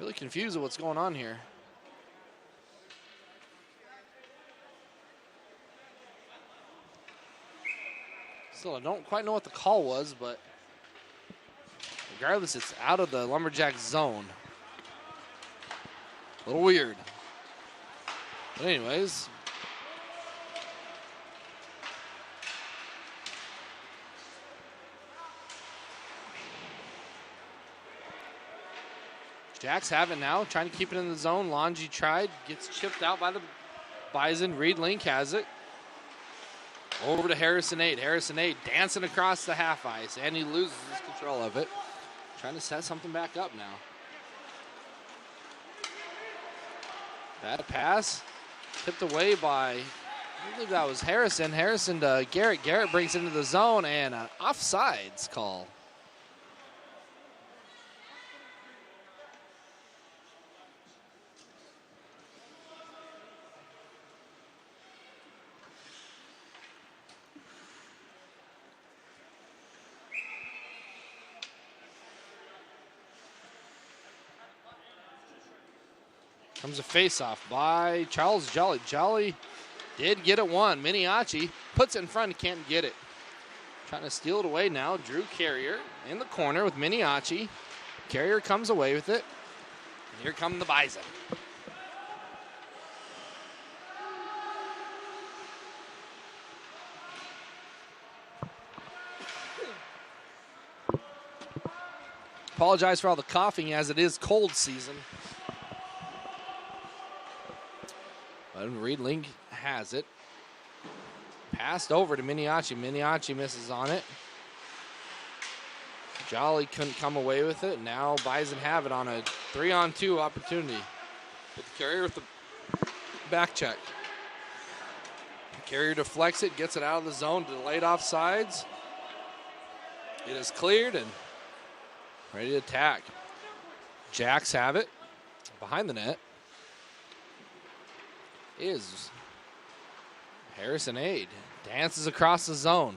Speaker 1: Really confused with what's going on here. Still, I don't quite know what the call was, but regardless, it's out of the Lumberjack zone. A little weird. But anyways, Jacks have it now, trying to keep it in the zone. Longy tried, gets chipped out by the Bison. Reed Link has it. Over to Harrison 8. Harrison 8 dancing across the half ice, and he loses his control of it. Trying to set something back up now. Bad pass, tipped away by I believe that was Harrison. Harrison to Garrett. Garrett brings it into the zone, and an offsides call. Comes a face-off by Charles Jolly. Jolly did get it one. Miniachi puts it in front and can't get it. Trying to steal it away now. Drew Carrier in the corner with Miniachi. Carrier comes away with it. And here come the Bison. Apologize for all the coughing as it is cold season. But Reed Link has it. Passed over to Miniachi. Miniachi misses on it. Jolly couldn't come away with it. Now Bison have it on a 3-on-2 opportunity. With the Carrier with the back check. Carrier deflects it, gets it out of the zone, delayed offsides. It is cleared and ready to attack. Jacks have it. Behind the net is Harrison Aid. Dances across the zone.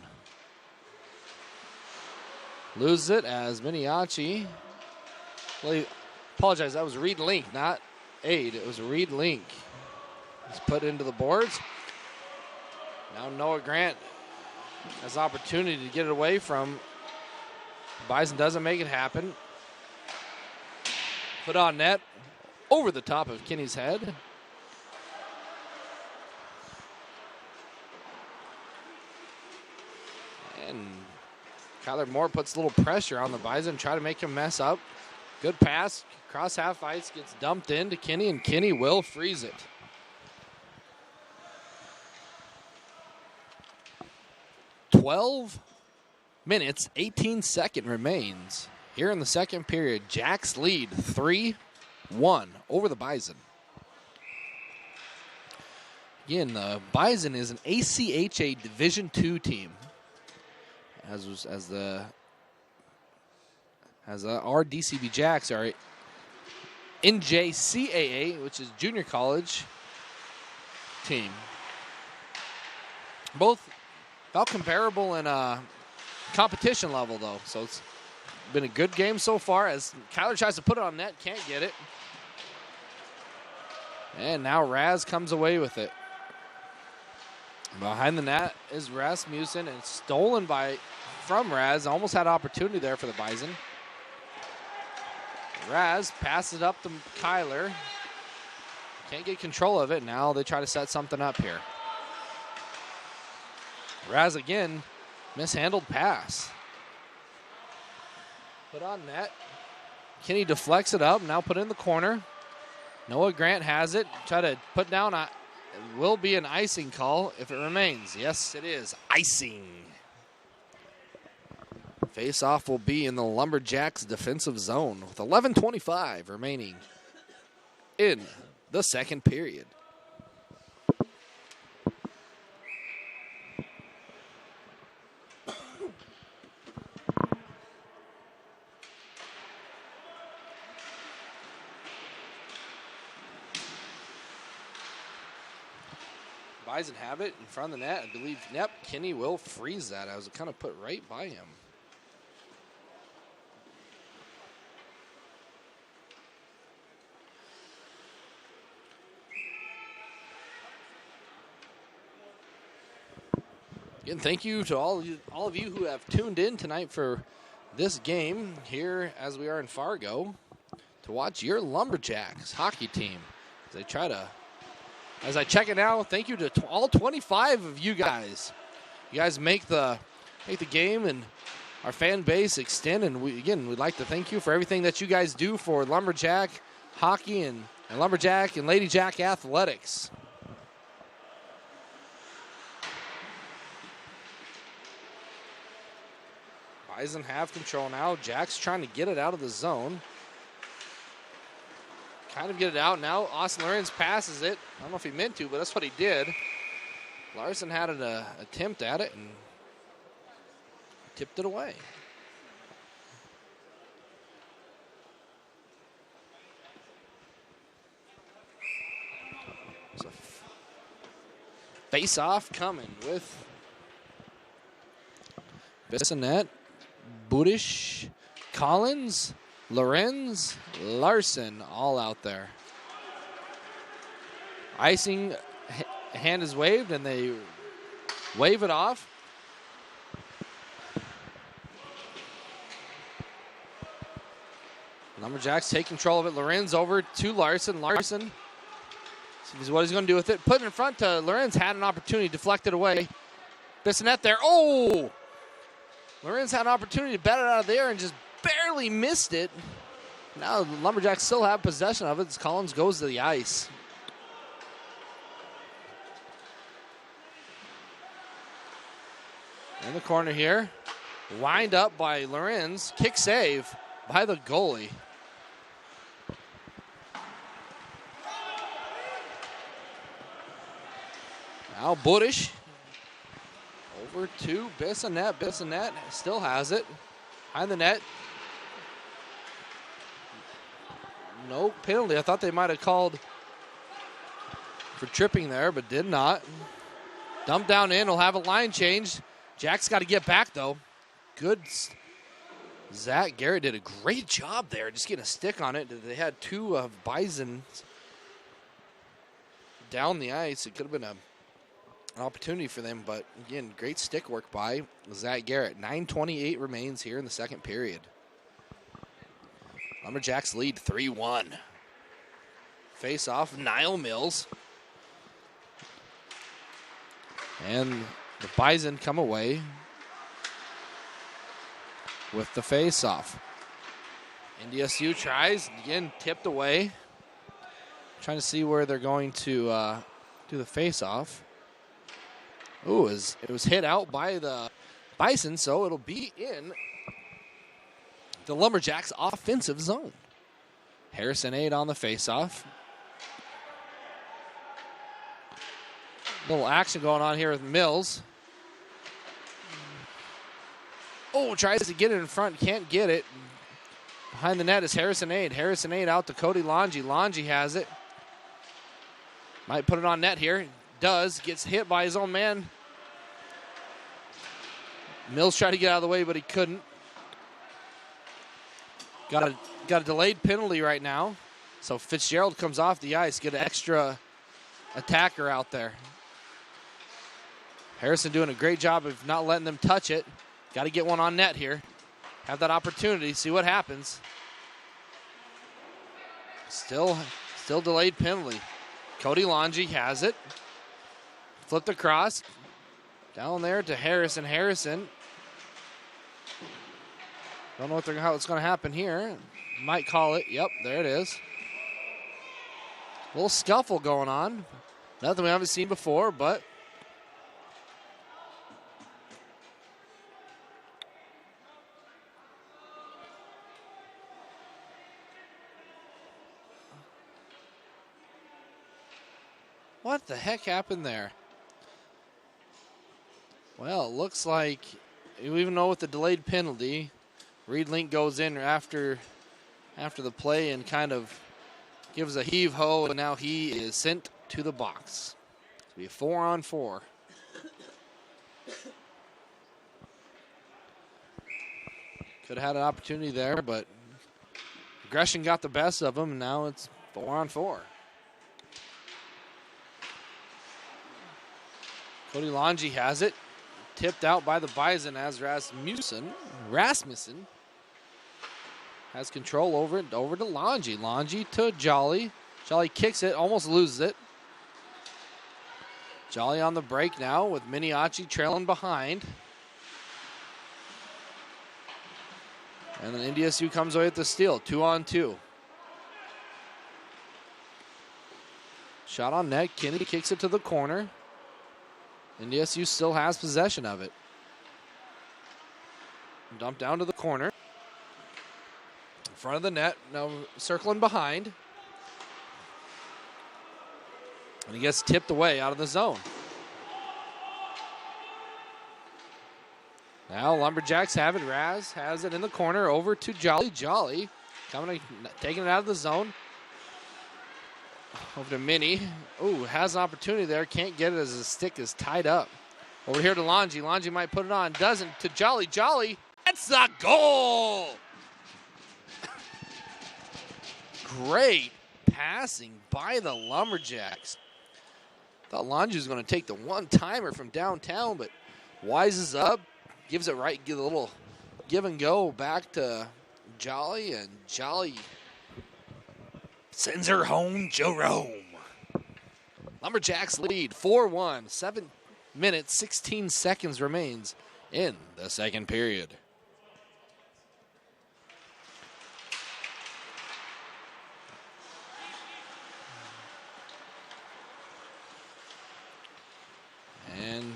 Speaker 1: Loses it as Miniachi. Well, apologize, that was Reed Link, not Aid. It was Reed Link. He's put into the boards. Now Noah Grant has opportunity to get it away from. Bison doesn't make it happen. Put on net over the top of Kinney's head. And Kyler Moore puts a little pressure on the Bison, try to make him mess up. Good pass, cross half ice, gets dumped into Kinney, and Kinney will freeze it. .12 minutes, 18-second remains. Here in the second period, Jacks lead 3-1 over the Bison. Again, the Bison is an ACHA Division II team. As our DCB Jacks are NJCAA, which is junior college team. Both about comparable in competition level, though. So it's been a good game so far as Kyler tries to put it on net, can't get it. And now Raz comes away with it. Behind the net is Rasmussen, and it's stolen from Raz. Almost had opportunity there for the Bison. Raz passes it up to Kyler. Can't get control of it. Now they try to set something up here. Raz again, mishandled pass. Put on net. Kinney deflects it up, now put in the corner. Noah Grant has it. Try to put down it will be an icing call if it remains. Yes, it is. Icing. Face-off will be in the Lumberjacks defensive zone with 11:25 remaining in the second period. Bison have it in front of the net. I believe, Kinney will freeze that. I was kind of put right by him. Again, thank you to all of you who have tuned in tonight for this game here as we are in Fargo to watch your Lumberjacks hockey team as they try to. As I check it out, thank you to all 25 of you guys. You guys make the game and our fan base extend. And we'd like to thank you for everything that you guys do for Lumberjack hockey and Lumberjack and Lady Jack athletics. Bison have control now. Jack's trying to get it out of the zone. Kind of get it out now. Austin Lorenz passes it. I don't know if he meant to, but that's what he did. Larson had an attempt at it and tipped it away. So face-off coming with Bissonette, Budish, Collins, Lorenz, Larson, all out there. Icing hand is waved, and they wave it off. Lumberjacks take control of it. Lorenz over to Larson. Larson sees what he's going to do with it. Put it in front to Lorenz. Had an opportunity, deflected away. Bissonette there. Oh! Lorenz had an opportunity to bat it out of there and just barely missed it. Now the Lumberjacks still have possession of it as Collins goes to the ice. In the corner here. Wind up by Lorenz. Kick save by the goalie. Now Budish over to Bissonette. Bissonette still has it. Behind the net. No penalty. I thought they might have called for tripping there, but did not. Dumped down in. We'll have a line change. Jack's got to get back, though. Good. Zach Garrett did a great job there, just getting a stick on it. They had two of Bison down the ice. It could have been an opportunity for them, but again, great stick work by Zach Garrett. 9:28 remains here in the second period. Lumberjacks lead 3-1. Face off, Niall Mills. And the Bison come away with the face-off. NDSU tries, again, tipped away. Trying to see where they're going to do the face-off. Ooh, it was hit out by the Bison, so it'll be in the Lumberjacks' offensive zone. Harrison Aid on the face-off. Little action going on here with Mills. Oh, tries to get it in front, can't get it. Behind the net is Harrison Aid. Harrison Aid out to Cody Longy. Longy has it. Might put it on net here. Does. Gets hit by his own man. Mills tried to get out of the way, but he couldn't. Got a delayed penalty right now. So Fitzgerald comes off the ice. Get an extra attacker out there. Harrison doing a great job of not letting them touch it. Got to get one on net here. Have that opportunity. See what happens. Still delayed penalty. Cody Longy has it. Flipped across. Down there to Harrison. Harrison. Don't know how it's going to happen here. Might call it. Yep, there it is. A little scuffle going on. Nothing we haven't seen before, but what the heck happened there? Well, it looks like, you even know with the delayed penalty, Reed Link goes in after the play and kind of gives a heave-ho, and now he is sent to the box. It'll be a 4-on-4. Could have had an opportunity there, but aggression got the best of him, and now it's 4-on-4. Cody Longy has it. Tipped out by the Bison as Rasmussen has control over it, over to Longy. Longy to Jolly. Jolly kicks it, almost loses it. Jolly on the break now with Miniachi trailing behind. And then NDSU comes away with the steal, 2-on-2. Shot on net, Kennedy kicks it to the corner. NDSU still has possession of it. Dumped down to the corner. In front of the net, now circling behind. And he gets tipped away out of the zone. Now Lumberjacks have it. Raz has it in the corner over to Jolly. Jolly taking it out of the zone. Over to Minnie. Ooh, has an opportunity there. Can't get it as his stick is tied up. Over here to Longy. Longy might put it on. Doesn't. To Jolly. Jolly. That's a goal! Great passing by the Lumberjacks. Thought Longy was going to take the one-timer from downtown, but wises up. Gives it right. Give a little give and go back to Jolly, and Jolly sends her home, Jerome. Lumberjacks lead 4-1. 7 minutes, 16 seconds remains in the second period. And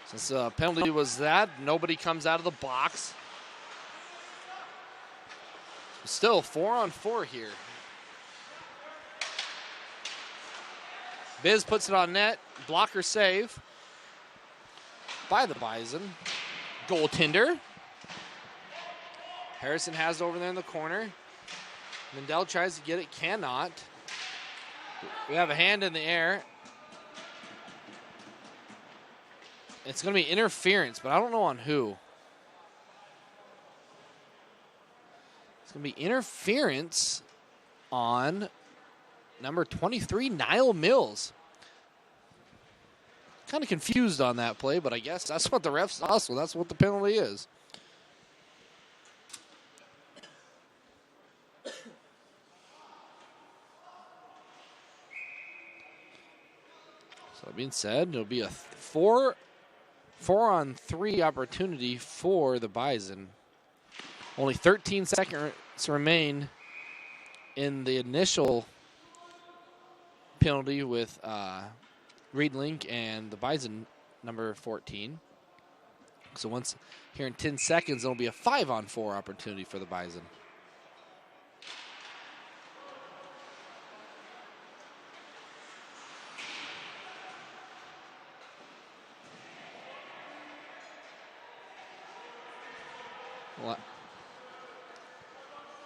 Speaker 1: since the penalty was that, nobody comes out of the box. Still 4-on-4 here. Biz puts it on net. Blocker save by the Bison. Goaltender. Harrison has it over there in the corner. Mendel tries to get it, cannot. We have a hand in the air. It's going to be interference, but I don't know on who. It's going to be interference on number 23, Niall Mills. Kind of confused on that play, but I guess that's what the refs saw, so that's what the penalty is. So that being said, it'll be a 4-on-3 opportunity for the Bison. Only 13 seconds remain in the initial penalty with Reed Link and the Bison number 14. So once here in 10 seconds, it'll be a 5-on-4 opportunity for the Bison.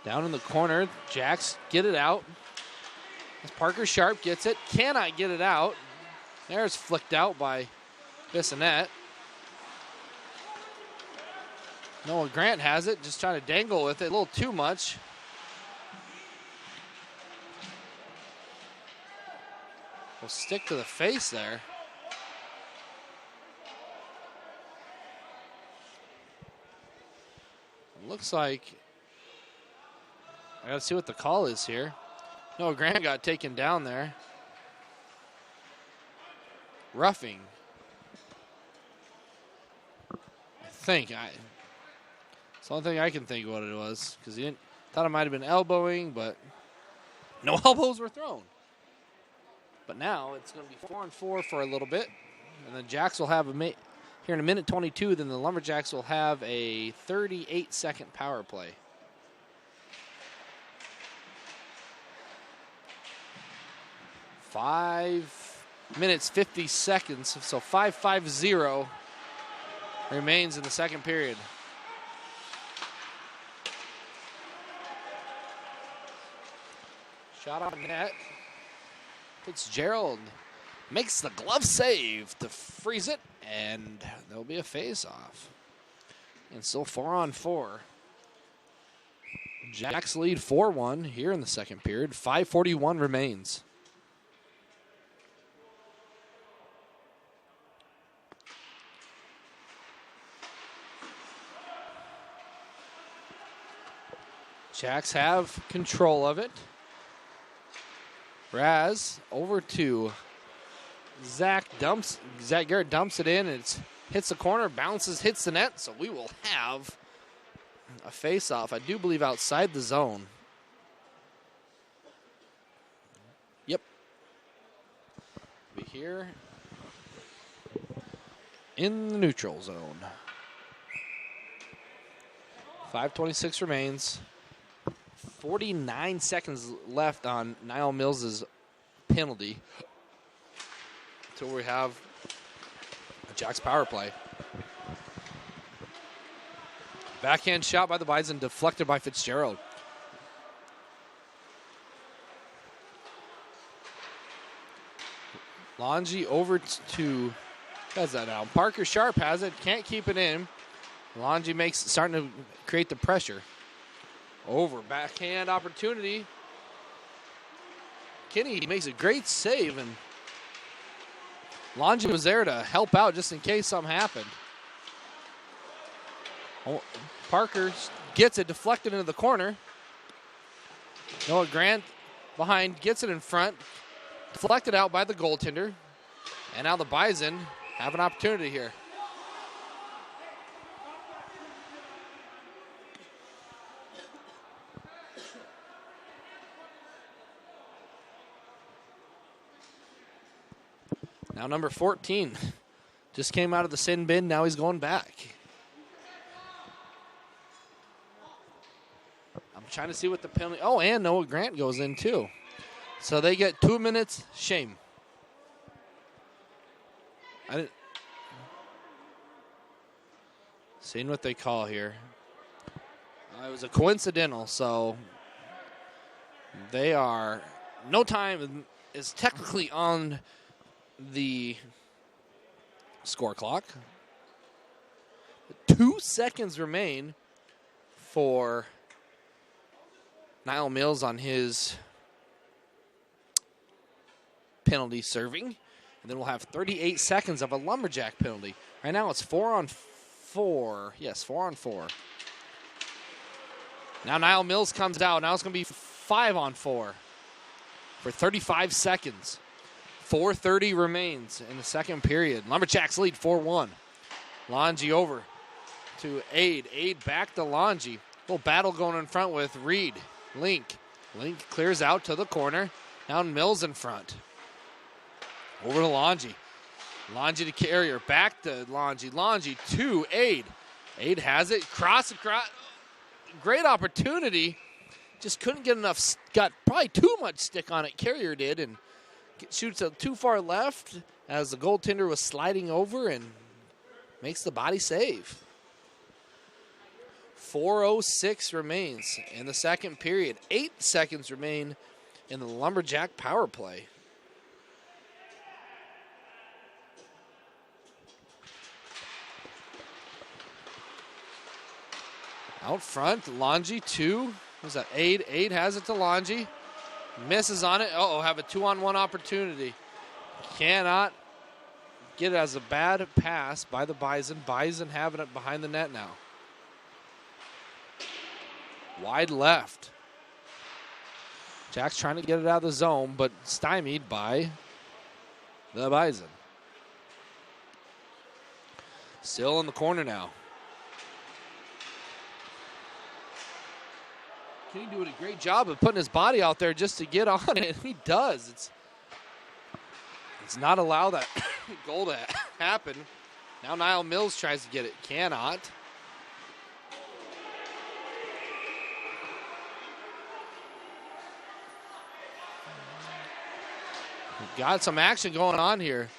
Speaker 1: Down in the corner, Jacks get it out. As Parker Sharp gets it, cannot get it out. There's flicked out by Bissonette. Noah Grant has it, just trying to dangle with it a little too much. Will stick to the face there. It looks like, I gotta see what the call is here. Noah Grant got taken down there. Roughing. It's the only thing I can think of what it was, because he thought it might have been elbowing, but no elbows were thrown. But now it's going to be 4-on-4 for a little bit, and then Jacks will have here in a minute 22. Then the Lumberjacks will have a 38-second power play. Five minutes, 50 seconds, so 5-5-0 remains in the second period. Shot on net. Fitzgerald makes the glove save to freeze it, and there'll be a face-off. And still 4-on-4. Jacks lead 4-1 here in the second period. 5:41 remains. Jacks have control of it. Raz over to Zach Garrett dumps it in, and it hits the corner, bounces, hits the net, so we will have a face-off, I do believe, outside the zone. Yep. Be here in the neutral zone. 5:26 remains. 49 seconds left on Niall Mills' penalty. So we have Jack's power play. Backhand shot by the Bison, deflected by Fitzgerald. Longy over to, has that now. Parker Sharp has it, can't keep it in. Longy starting to create the pressure. Over, backhand opportunity. Kinney makes a great save, and Longy was there to help out just in case something happened. Parker gets it deflected into the corner. Noah Grant behind, gets it in front. Deflected out by the goaltender. And now the Bison have an opportunity here. Now number 14 just came out of the sin bin. Now he's going back. I'm trying to see what the penalty. Oh, and Noah Grant goes in too. So they get 2 minutes. Shame. Seeing what they call here. It was a coincidental, so they are. No time is technically on the score clock. 2 seconds remain for Niall Mills on his penalty serving. And then we'll have 38 seconds of a Lumberjack penalty. Right now it's 4-on-4. Yes, 4-on-4. Now Niall Mills comes out. Now it's going to be 5-on-4 for 35 seconds. 4:30 remains in the second period. Lumberjacks lead 4-1. Longy over to Aid. Aid back to Longy. Little battle going in front with Reed. Link clears out to the corner. Now Mills in front. Over to Longy. Longy to Carrier. Back to Longy. Longy to Aid. Aid has it. Cross across. Great opportunity. Just couldn't get enough. Got probably too much stick on it. Carrier did, and shoots it too far left as the goaltender was sliding over and makes the body save. 4:06 remains in the second period. 8 seconds remain in the Lumberjack power play. Out front, Longy 2. Who's that? Aid. Aid has it to Longy. Misses on it. Uh-oh, have a 2-on-1 opportunity. Cannot get it as a bad pass by the Bison. Bison having it behind the net now. Wide left. Jack's trying to get it out of the zone, but stymied by the Bison. Still in the corner now. Kenny doing a great job of putting his body out there just to get on it. He does. It's not allow that goal to happen. Now Niall Mills tries to get it. Cannot. We've got some action going on here.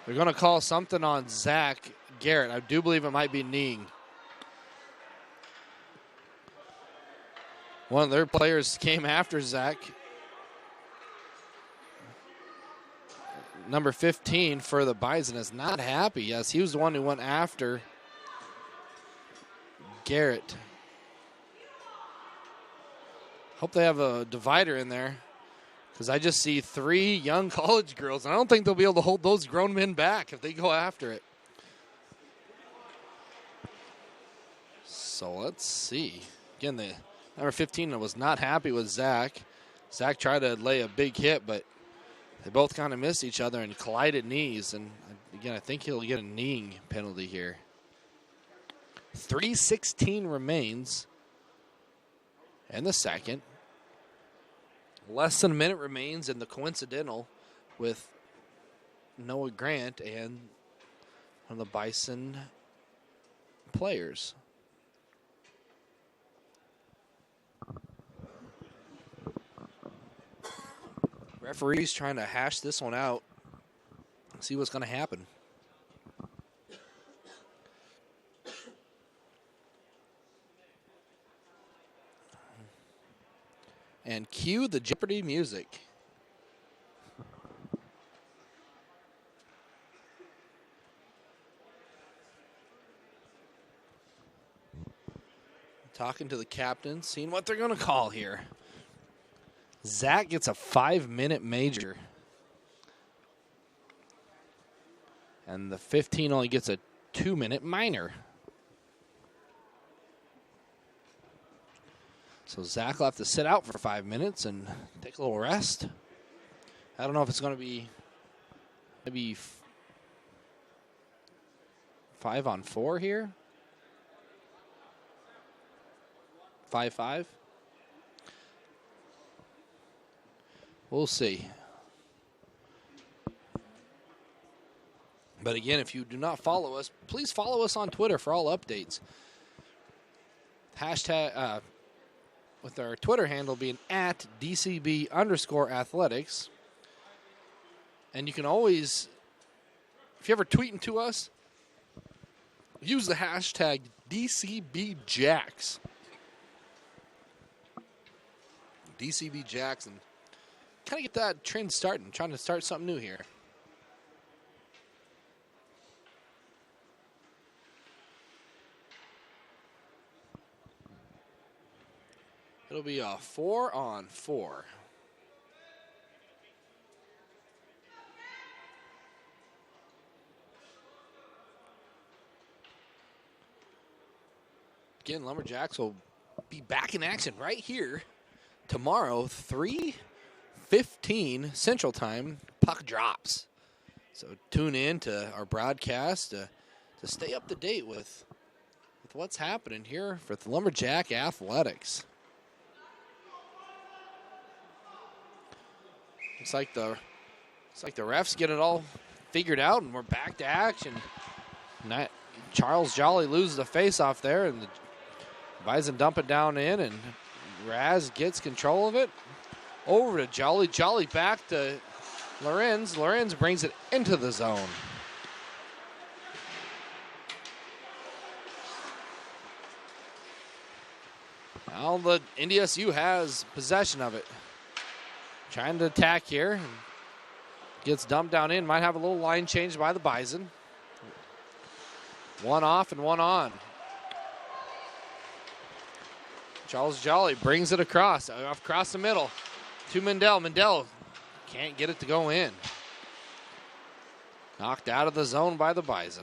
Speaker 1: They're going to call something on Zach Garrett. I do believe it might be kneeing. One of their players came after Zach. Number 15 for the Bison is not happy. Yes, he was the one who went after Garrett. Hope they have a divider in there, because I just see 3 young college girls, and I don't think they'll be able to hold those grown men back if they go after it. So let's see. Again, the number 15 was not happy with Zach. Zach tried to lay a big hit, but they both kind of missed each other and collided knees. And again, I think he'll get a kneeing penalty here. 3:16 remains in the second. Less than a minute remains in the coincidental with Noah Grant and one of the Bison players. Referee's trying to hash this one out. See what's going to happen. And cue the Jeopardy music. Talking to the captain, seeing what they're going to call here. Zach gets a 5-minute major. And the 15 only gets a 2-minute minor. So Zach will have to sit out for 5 minutes and take a little rest. I don't know if it's going to be maybe 5-on-4 here. 5-5. We'll see. But again, if you do not follow us, please follow us on Twitter for all updates. Hashtag, with our Twitter handle being at DCB_athletics. And you can always, if you're ever tweeting to us, use the hashtag DCBJacks. DCBJacks, and kind of get that trend starting, trying to start something new here. It'll be a 4-on-4. Again, Lumberjacks will be back in action right here tomorrow, 3:15 Central Time. Puck drops. So tune in to our broadcast to stay up to date with what's happening here for the Lumberjack Athletics. Looks like the refs get it all figured out, and we're back to action. Charles Jolly loses the face-off there, and the Bison dump it down in, and Raz gets control of it. Over to Jolly. Jolly back to Lorenz. Lorenz brings it into the zone. Now the NDSU has possession of it. Trying to attack here. Gets dumped down in. Might have a little line change by the Bison. One off and one on. Charles Jolly brings it across the middle to Mendel. Mendel can't get it to go in. Knocked out of the zone by the Bison.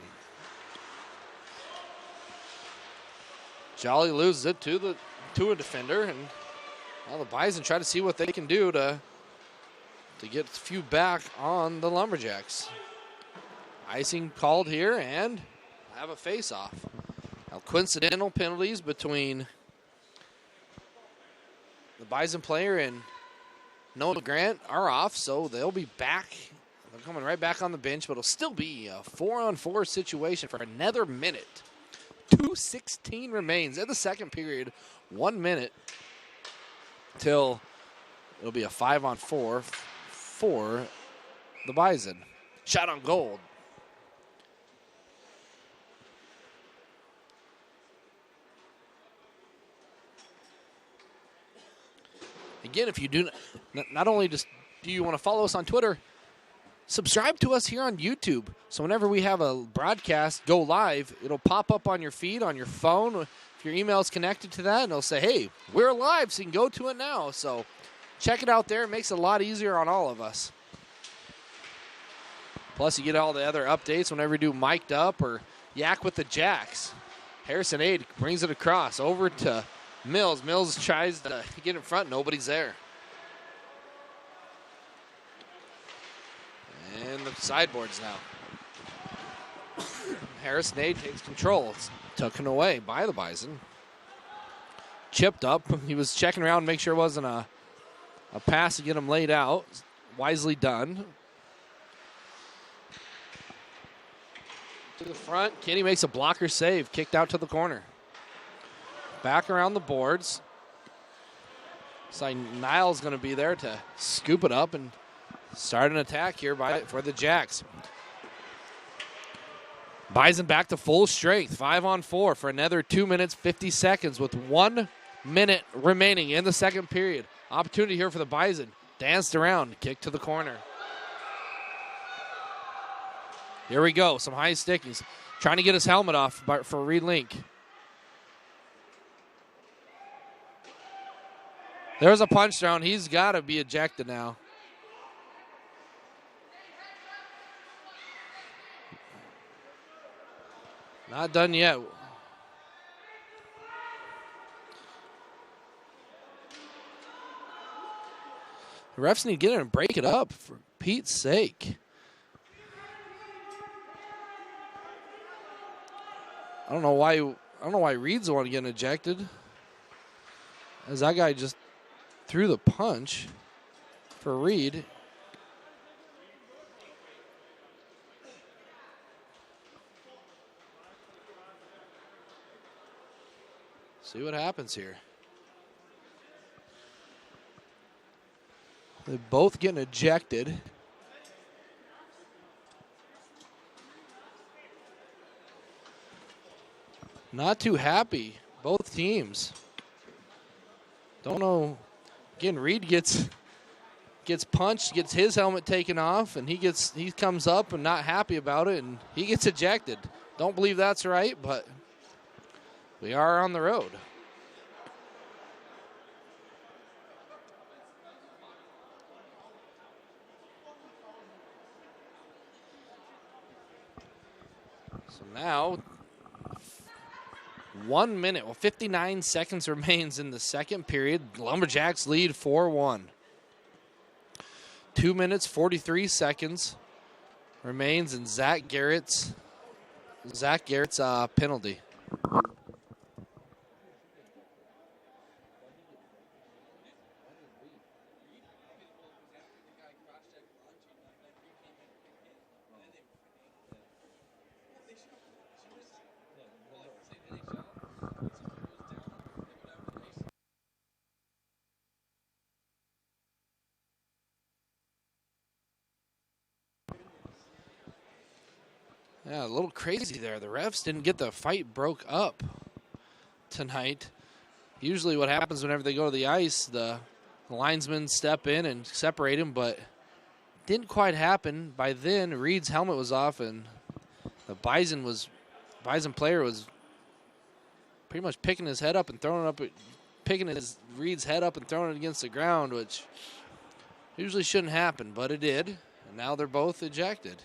Speaker 1: Jolly loses it to a defender, and now the Bison try to see what they can do to get a few back on the Lumberjacks. Icing called here, and have a face-off. Now coincidental penalties between the Bison player and Noah Grant are off, so they'll be back. They're coming right back on the bench, but it'll still be a 4-on-4 situation for another minute. 2:16 remains in the second period. 1 minute till it'll be a 5-on-4 for the Bison. Shot on goal. Again, if you do not only do you want to follow us on Twitter, subscribe to us here on YouTube. So whenever we have a broadcast go live, it'll pop up on your feed, on your phone. If your email is connected to that, and it'll say, hey, we're live, so you can go to it now. So check it out there. It makes it a lot easier on all of us. Plus, you get all the other updates whenever you do Mic'd Up or Yak with the Jacks. Harrison Aid brings it across over to Mills. Mills tries to get in front. Nobody's there. And the sideboards now. Harrison Aid takes control. It's taken away by the Bison. Chipped up. He was checking around to make sure it wasn't a pass to get him laid out. Wisely done. To the front. Kenny makes a blocker save. Kicked out to the corner. Back around the boards. Looks like Niles going to be there to scoop it up and start an attack here for the Jacks. Bison back to full strength, 5-on-4 for another 2 minutes, 50 seconds with 1 minute remaining in the second period. Opportunity here for the Bison. Danced around, kick to the corner. Here we go, some high stickings. Trying to get his helmet off for Reed Link. There's a punch down. He's got to be ejected now. Not done yet. The refs need to get in and break it up for Pete's sake. I don't know why Reed's the one getting ejected. As that guy just threw the punch for Reed. See what happens here. They're both getting ejected. Not too happy, both teams. Don't know. Again, Reed gets punched, gets his helmet taken off, and he comes up and not happy about it, and he gets ejected. Don't believe that's right, but we are on the road. So now, 1 minute, 59 seconds remains in the second period. Lumberjacks lead 4-1. 2 minutes, 43 seconds remains in Zach Garrett's penalty. Yeah, a little crazy there. The refs didn't get the fight broke up tonight. Usually what happens whenever they go to the ice, the linesmen step in and separate them, but didn't quite happen. By then, Reed's helmet was off, and the Bison player was pretty much picking his head up and throwing it up, Reed's head up and throwing it against the ground, which usually shouldn't happen, but it did. And now they're both ejected.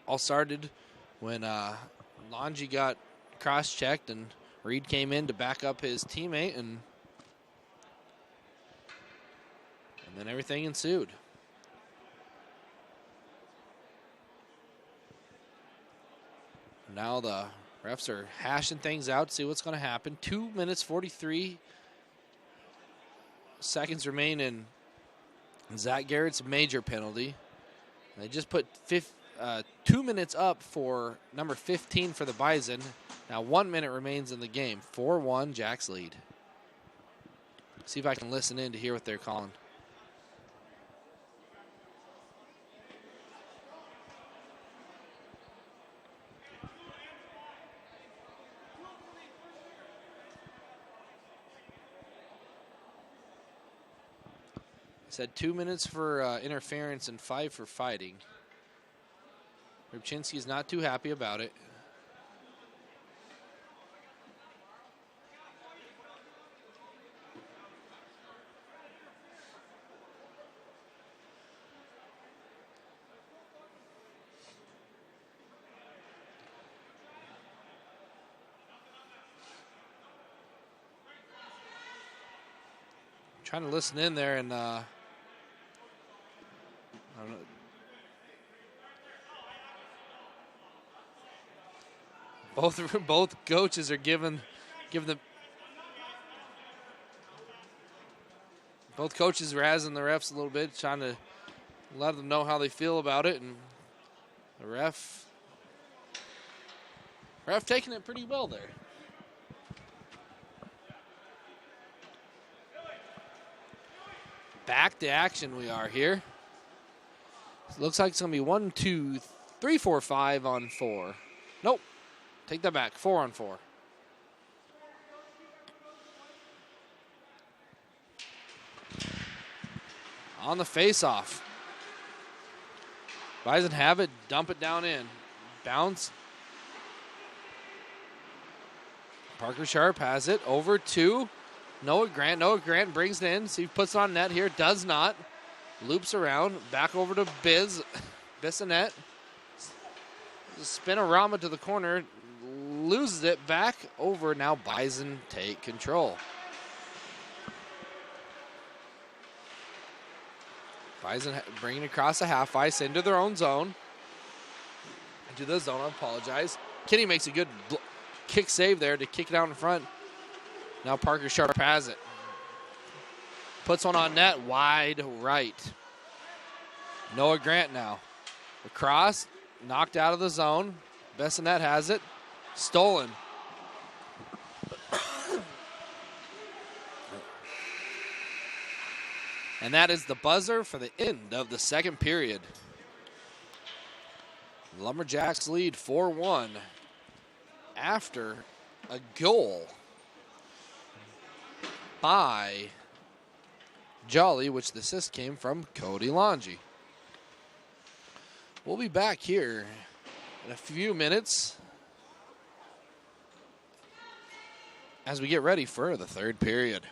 Speaker 1: All started when Longy got cross-checked and Reed came in to back up his teammate, and then everything ensued. Now the refs are hashing things out to see what's going to happen. 2 minutes, 43 seconds remain in Zach Garrett's major penalty. They just put 2 minutes up for number 15 for the Bison. Now 1 minute remains in the game. 4-1, Jacks lead. See if I can listen in to hear what they're calling. Said 2 minutes for interference and 5 for fighting. Rybczynski's not too happy about it. Trying to listen in there, and I don't know. Both coaches are giving the. Both coaches razzing the refs a little bit, trying to let them know how they feel about it, and the ref taking it pretty well there. Back to action we are here. Looks like it's going to be 1, 2, 3-4-5 on 4. Nope. Take that back. 4 on 4. On the face-off. Bison have it. Dump it down in. Bounce. Parker Sharp has it. Over to Noah Grant. Noah Grant brings it in. See if he puts it on net here. Does not. Loops around. Back over to Bissonette. Spinorama to the corner. Loses it. Back over. Now Bison take control. Bison bringing across the half ice into their own zone. Into the zone, I apologize. Kenny makes a good kick save there to kick it out in front. Now Parker Sharp has it. Puts one on net, wide right. Noah Grant now. Across, knocked out of the zone. Bissonette has it. Stolen. And that is the buzzer for the end of the second period. Lumberjacks lead 4-1 after a goal by Jolly, which the assist came from Cody Longy. We'll be back here in a few minutes as we get ready for the third period.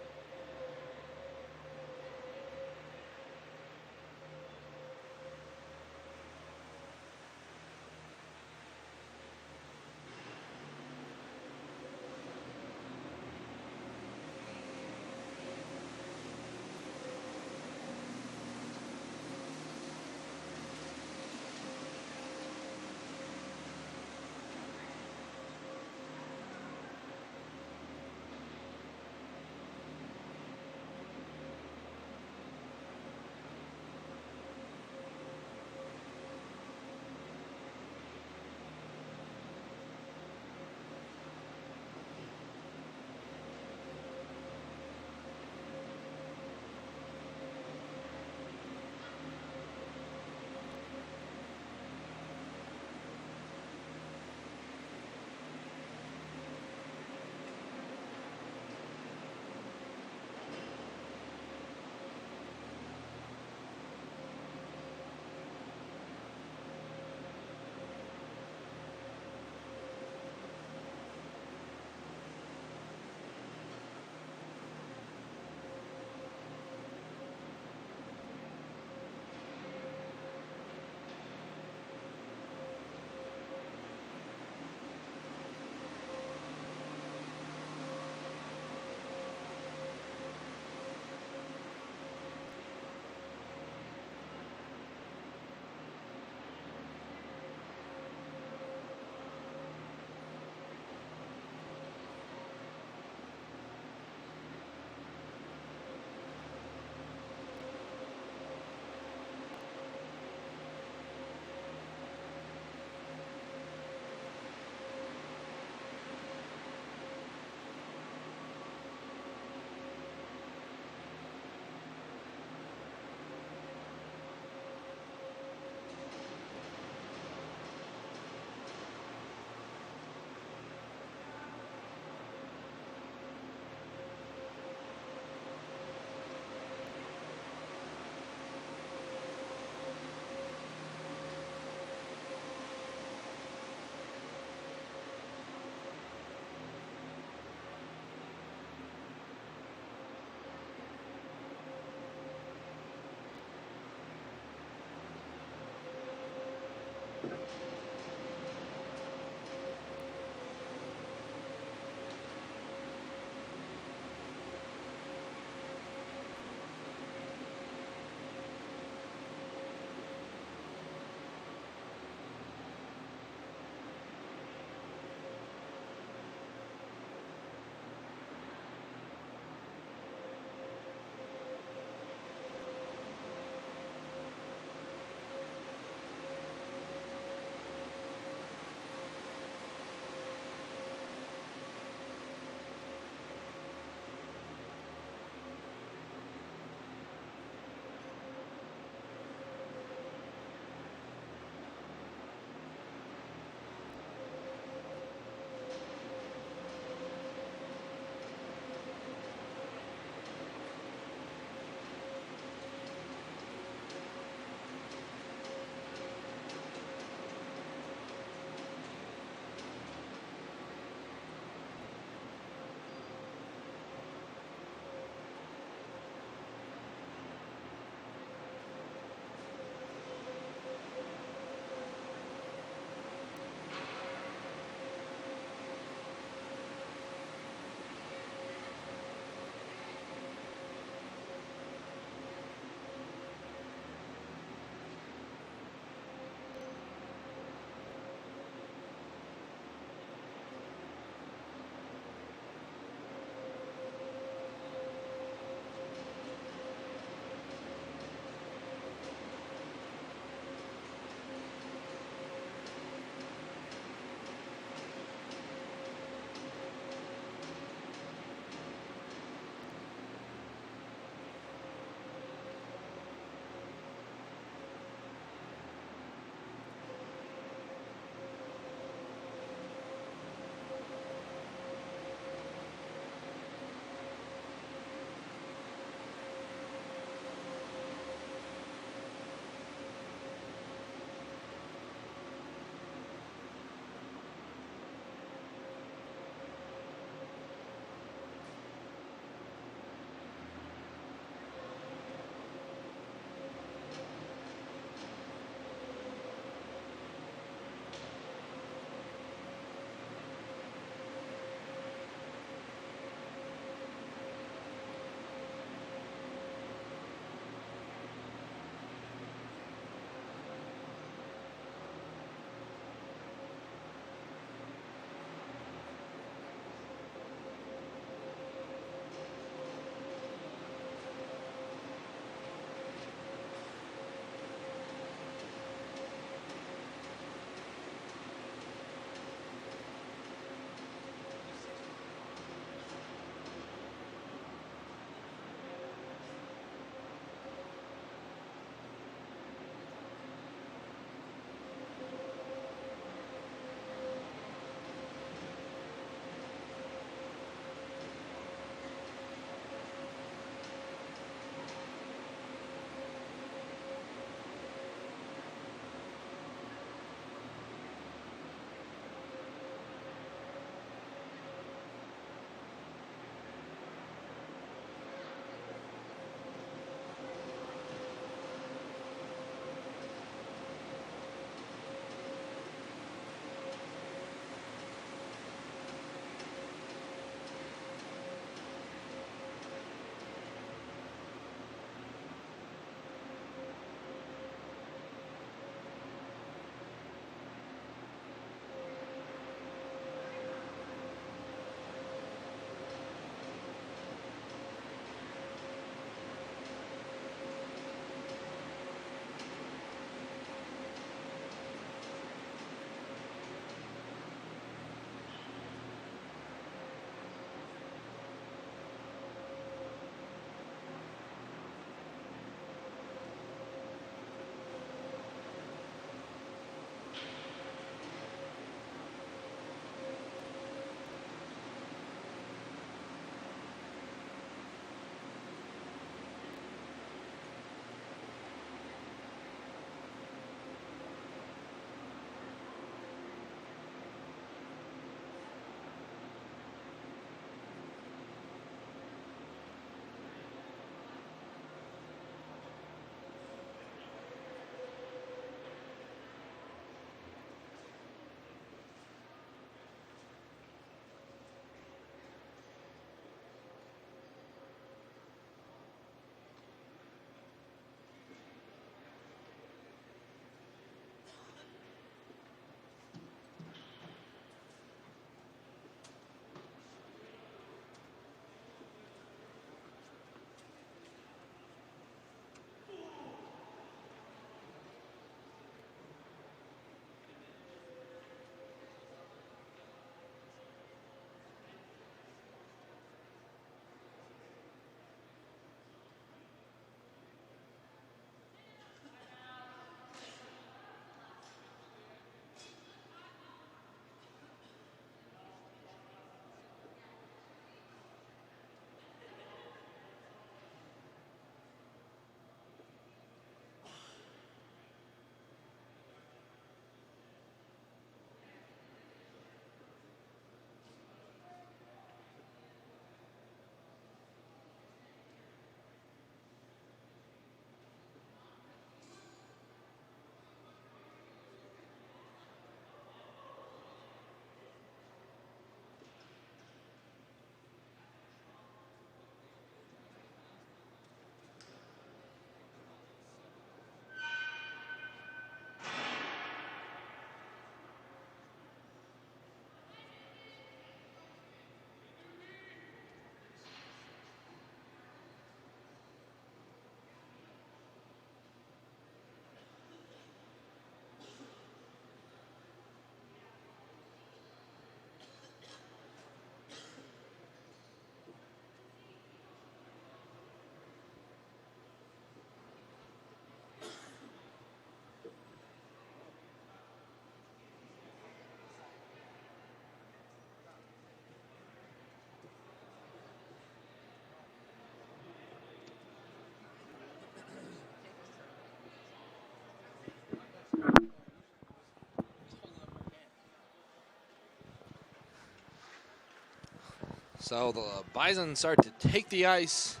Speaker 1: So the Bison start to take the ice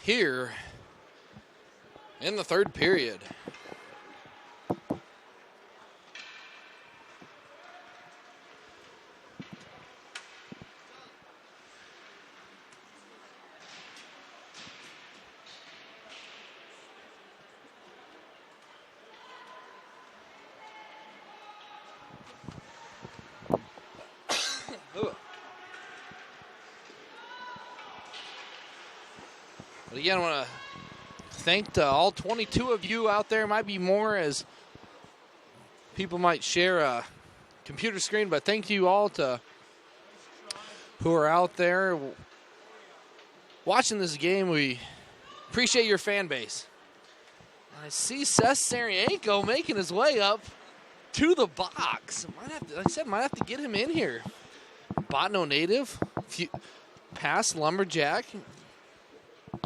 Speaker 1: here in the third period. But again, I want to thank all 22 of you out there. Might be more as people might share a computer screen, but thank you all to who are out there watching this game. We appreciate your fan base. I see Seth Sarienko making his way up to the box. Like I said, might have to get him in here. Botno native, past Lumberjack.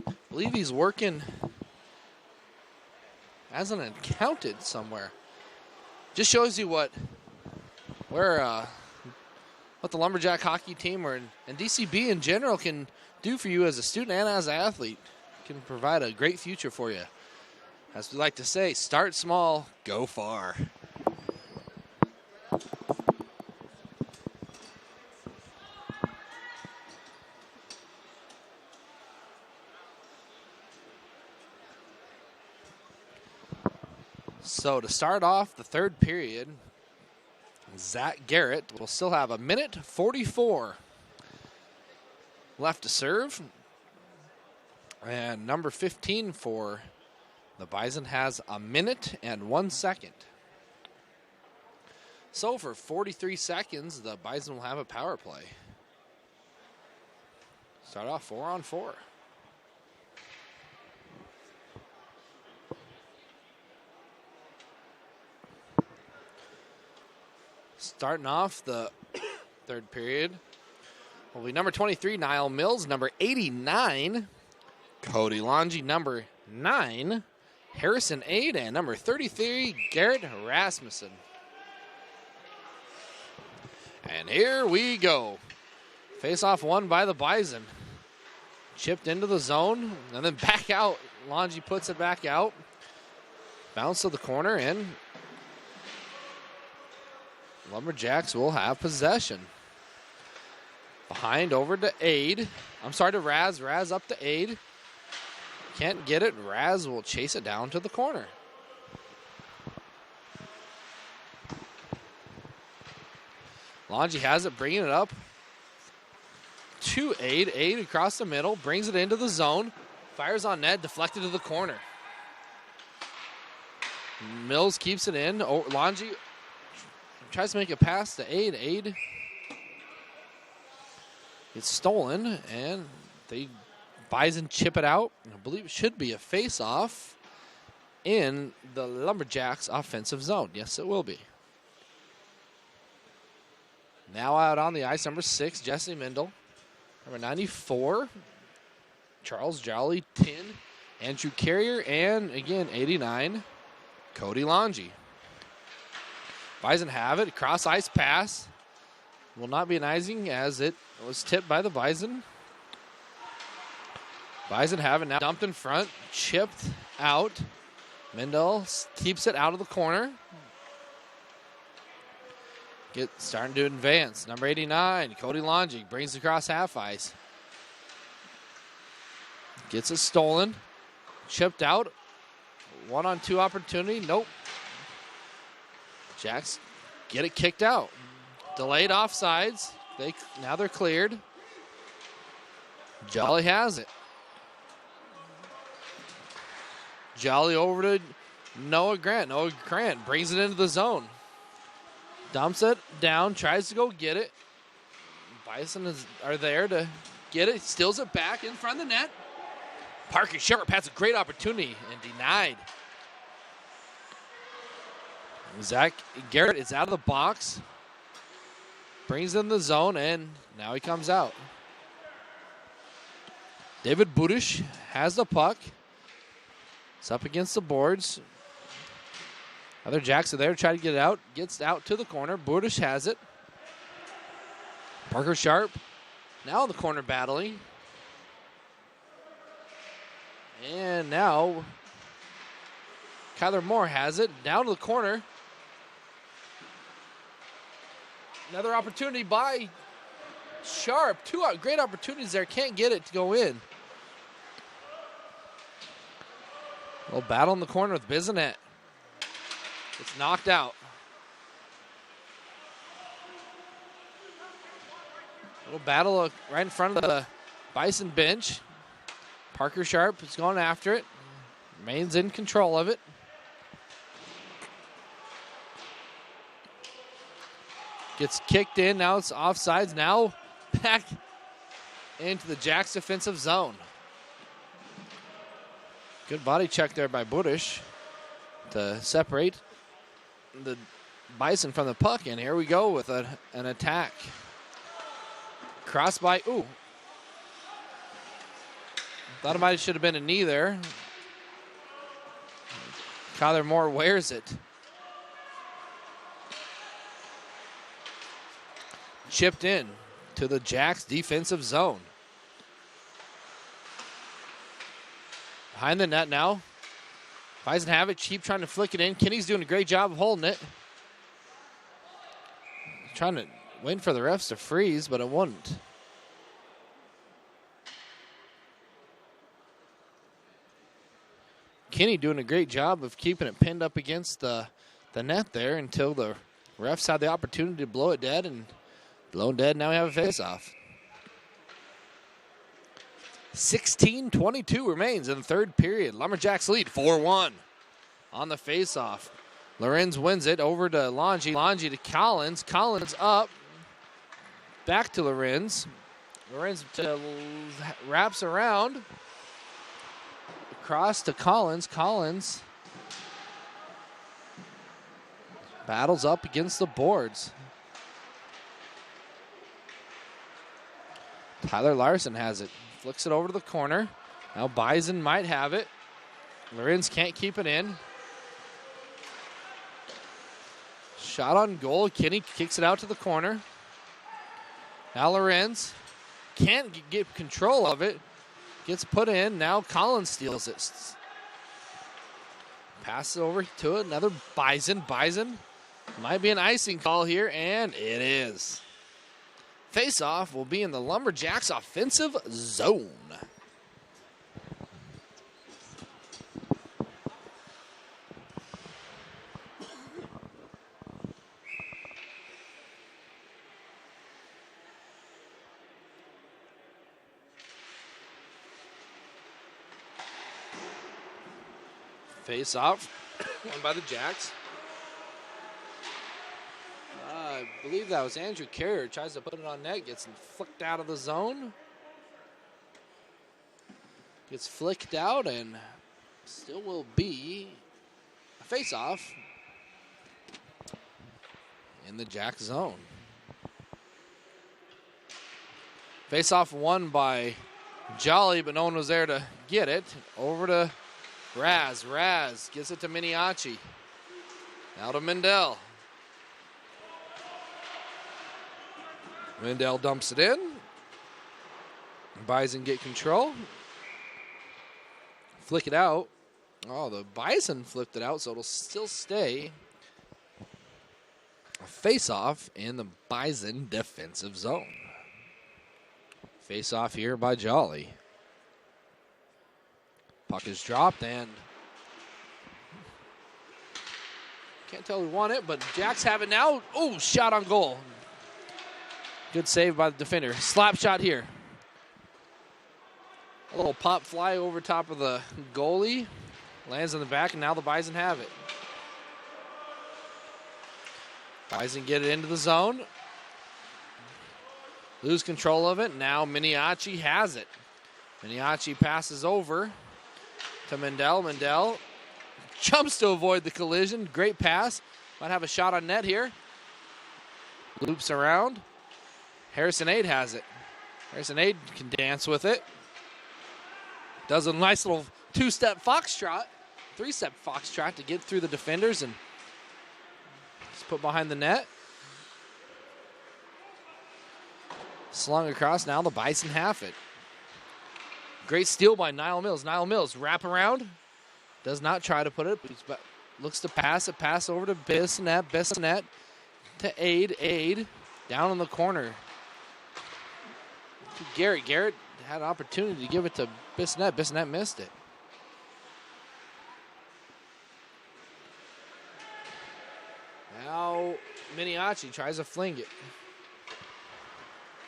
Speaker 1: I believe he's working as an accountant somewhere. Just shows you what the Lumberjack hockey team and DCB in general can do for you as a student and as an athlete. Can provide a great future for you. As we like to say, start small, go far. So to start off the third period, Zach Garrett will still have 1:44 left to serve. And number 15 for the Bison has 1:01. So for 43 seconds, the Bison will have a power play. Start off 4-on-4. Starting off the third period will be number 23, Niall Mills, number 89, Cody Longy, number 9, Harrison Aid, and number 33, Garrett Rasmussen. And here we go. Face-off won by the Bison. Chipped into the zone, and then back out. Longy puts it back out. Bounce to the corner, and Lumberjacks will have possession. Behind over to Aid. I'm sorry, to Raz. Raz up to Aid. Can't get it. Raz will chase it down to the corner. Longy has it, bringing it up to Aid. Aid across the middle, brings it into the zone. Fires on net, deflected to the corner. Mills keeps it in. Oh, Longy tries to make a pass to Aid. Aid gets stolen, and the Bison chip it out. I believe it should be a face-off in the Lumberjacks offensive zone. Yes, it will be. Now out on the ice, number 6, Jesse Mindel. Number 94, Charles Jolly. 10, Andrew Carrier. And again, 89, Cody Longy. Bison have it. Cross ice pass. Will not be an icing as it was tipped by the Bison. Bison have it now dumped in front. Chipped out. Mindel keeps it out of the corner. Starting to advance. Number 89, Cody Longy, brings it across half ice. Gets it stolen. Chipped out. 1-on-2 opportunity. Nope. Jacks get it kicked out. Delayed offsides. Now they're cleared. Jolly has it. Jolly over to Noah Grant. Noah Grant brings it into the zone. Dumps it down, tries to go get it. Bison are there to get it. Steals it back in front of the net. Parker Sharp has a great opportunity and denied. Zach Garrett is out of the box. Brings in the zone, and now he comes out. David Budish has the puck. It's up against the boards. Other Jacks are there to try to get it out. Gets out to the corner. Budish has it. Parker Sharp now in the corner battling. And now Kyler Moore has it down to the corner. Another opportunity by Sharp. Two great opportunities there. Can't get it to go in. A little battle in the corner with Bisonet. It's knocked out. A little battle right in front of the Bison bench. Parker Sharp is going after it. Remains in control of it. Gets kicked in. Now it's offsides. Now back into the Jacks defensive zone. Good body check there by Budish to separate the Bison from the puck. And here we go with an attack. Cross by, ooh. Thought it might should have been a knee there. Kyler Moore wears it. Chipped in to the Jacks defensive zone. Behind the net now. Bison have it. Cheap trying to flick it in. Kenny's doing a great job of holding it. Trying to wait for the refs to freeze, but it wouldn't. Kenny doing a great job of keeping it pinned up against the net there until the refs had the opportunity to blow it dead, and blown dead. Now we have a face-off. 16:22 remains in the third period. Lumberjacks lead 4-1 on the face-off. Lorenz wins it over to Longy. Longy to Collins. Collins up. Back to Lorenz. Lorenz wraps around. Across to Collins. Collins battles up against the boards. Tyler Larson has it. Flicks it over to the corner. Now Bison might have it. Lorenz can't keep it in. Shot on goal. Kenny kicks it out to the corner. Now Lorenz can't get control of it. Gets put in. Now Collins steals it. Passes over to another Bison. Bison might be an icing call here, and it is. Face-off will be in the Lumberjacks offensive zone. Face-off, won by the Jacks. I believe that was Andrew Carrier. Tries to put it on net, gets flicked out of the zone. Gets flicked out and still will be a face-off in the Jack zone. Face-off won by Jolly, but no one was there to get it. Over to Raz. Raz gives it to Miniachi. Now to Mendel. Mendel dumps it in. Bison get control. Flick it out. Oh, the Bison flipped it out, so it'll still stay a face-off in the Bison defensive zone. Face-off here by Jolly. Puck is dropped, and can't tell who won it, but Jacks have it now. Oh, shot on goal. Good save by the defender. Slap shot here. A little pop fly over top of the goalie. Lands in the back, and now the Bison have it. Bison get it into the zone. Lose control of it. Now Miniachi has it. Miniachi passes over to Mendel. Mendel jumps to avoid the collision. Great pass. Might have a shot on net here. Loops around. Harrison Aid has it. Harrison Aid can dance with it. Does a nice little two-step foxtrot, three-step foxtrot to get through the defenders and just put behind the net. Slung across. Now the Bison have it. Great steal by Niall Mills. Niall Mills wrap around. Does not try to put it. But looks to pass it. Pass over to Bissonette. Bissonette to Aid. Aid down in the corner. Garrett. Garrett had an opportunity to give it to Bissonette. Bissonette missed it. Now Miniacci tries to fling it.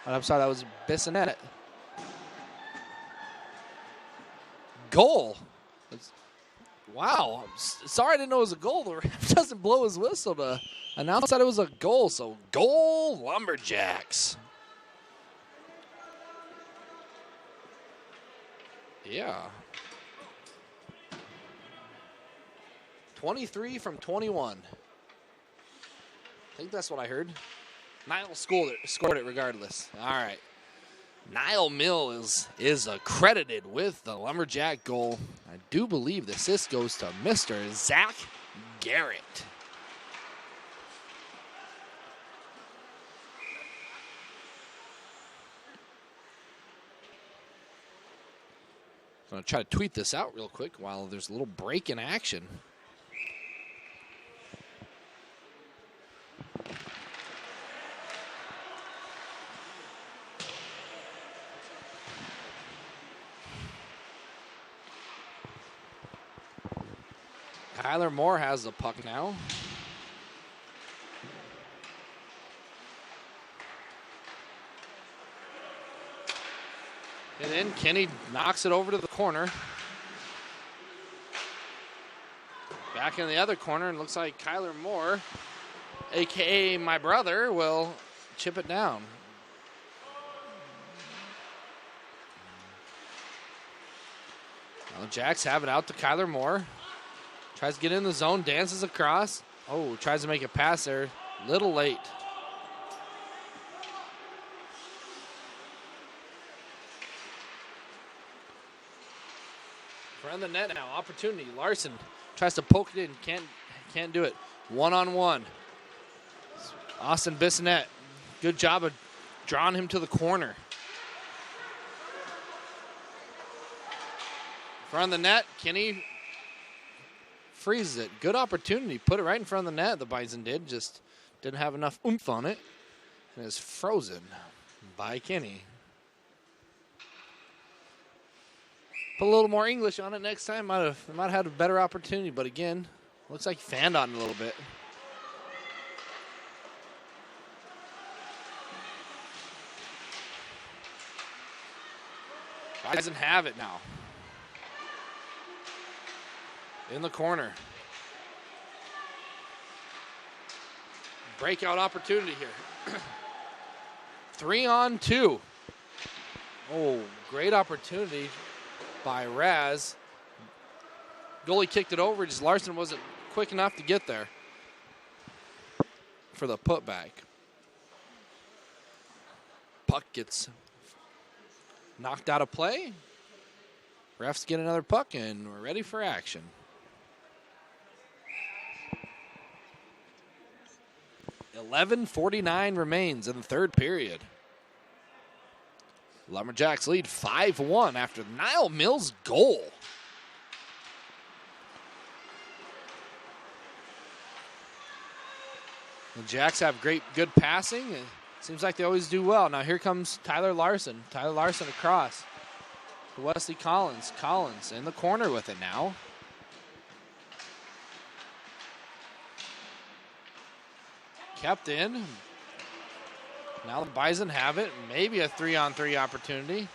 Speaker 1: I'm sorry, that was Bissonette. Goal. Wow. Sorry I didn't know it was a goal. The ref doesn't blow his whistle to announce that it was a goal. So goal, Lumberjacks. Yeah. 23 from 21. I think that's what I heard. Niall scored it regardless. All right. Niall Mills is accredited with the Lumberjack goal. I do believe the assist goes to Mr. Zach Garrett. I'm going to try to tweet this out real quick while there's a little break in action. Tyler Moore has the puck now. And then Kenny knocks it over to the corner. Back in the other corner, and looks like Kyler Moore, a.k.a. my brother, will chip it down. Now the Jacks have it out to Kyler Moore. Tries to get in the zone, dances across. Oh, tries to make a pass there. Little late. Around the net now, opportunity. Larson tries to poke it in, can't do it. One-on-one. Austin Bissonette, good job of drawing him to the corner. Front of the net, Kenny freezes it. Good opportunity. Put it right in front of the net, the Bison did. Just didn't have enough oomph on it. And it's frozen by Kenny. Put a little more English on it next time. Might have had a better opportunity, but again, looks like he fanned on it a little bit. Bison have it now. In the corner. Breakout opportunity here. 3-on-2. Oh, great opportunity by Raz. Goalie kicked it over, just Larson wasn't quick enough to get there for the putback. Puck gets knocked out of play. Refs get another puck, and we're ready for action. .11:49 remains in the third period. Lumberjacks lead 5-1 after Niall Mills' goal. The Jacks have good passing. It seems like they always do well. Now here comes Tyler Larson. Tyler Larson across to Wesley Collins. Collins in the corner with it now. Kept in. Now the Bison have it. Maybe a 3-on-3 opportunity.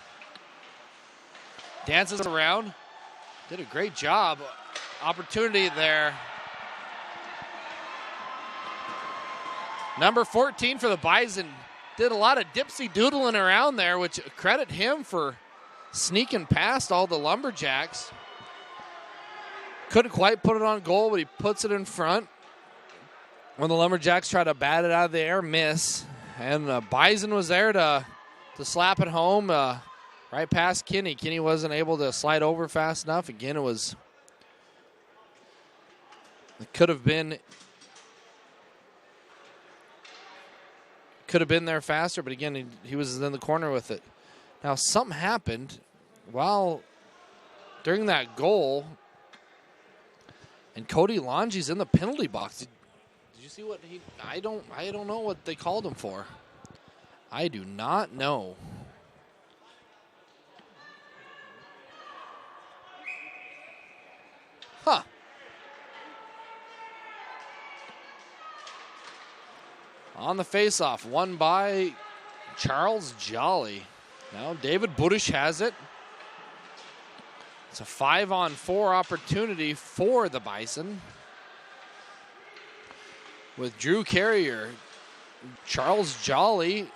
Speaker 1: Dances around. Did a great job. Opportunity there. Number 14 for the Bison. Did a lot of dipsy doodling around there, which credit him for sneaking past all the Lumberjacks. Couldn't quite put it on goal, but he puts it in front. When the Lumberjacks try to bat it out of the air, miss. And Bison was there to slap it home right past Kinney. Kinney wasn't able to slide over fast enough. Again, it could have been could have been there faster, but again, he was in the corner with it. Now, something happened during that goal, and Cody Longy's in the penalty box. Did you see what I don't know what they called him for. I do not know. Huh. On the faceoff, won by Charles Jolly. Now David Budish has it. It's a 5-on-4 opportunity for the Bison. With Drew Carrier, Charles Jolly,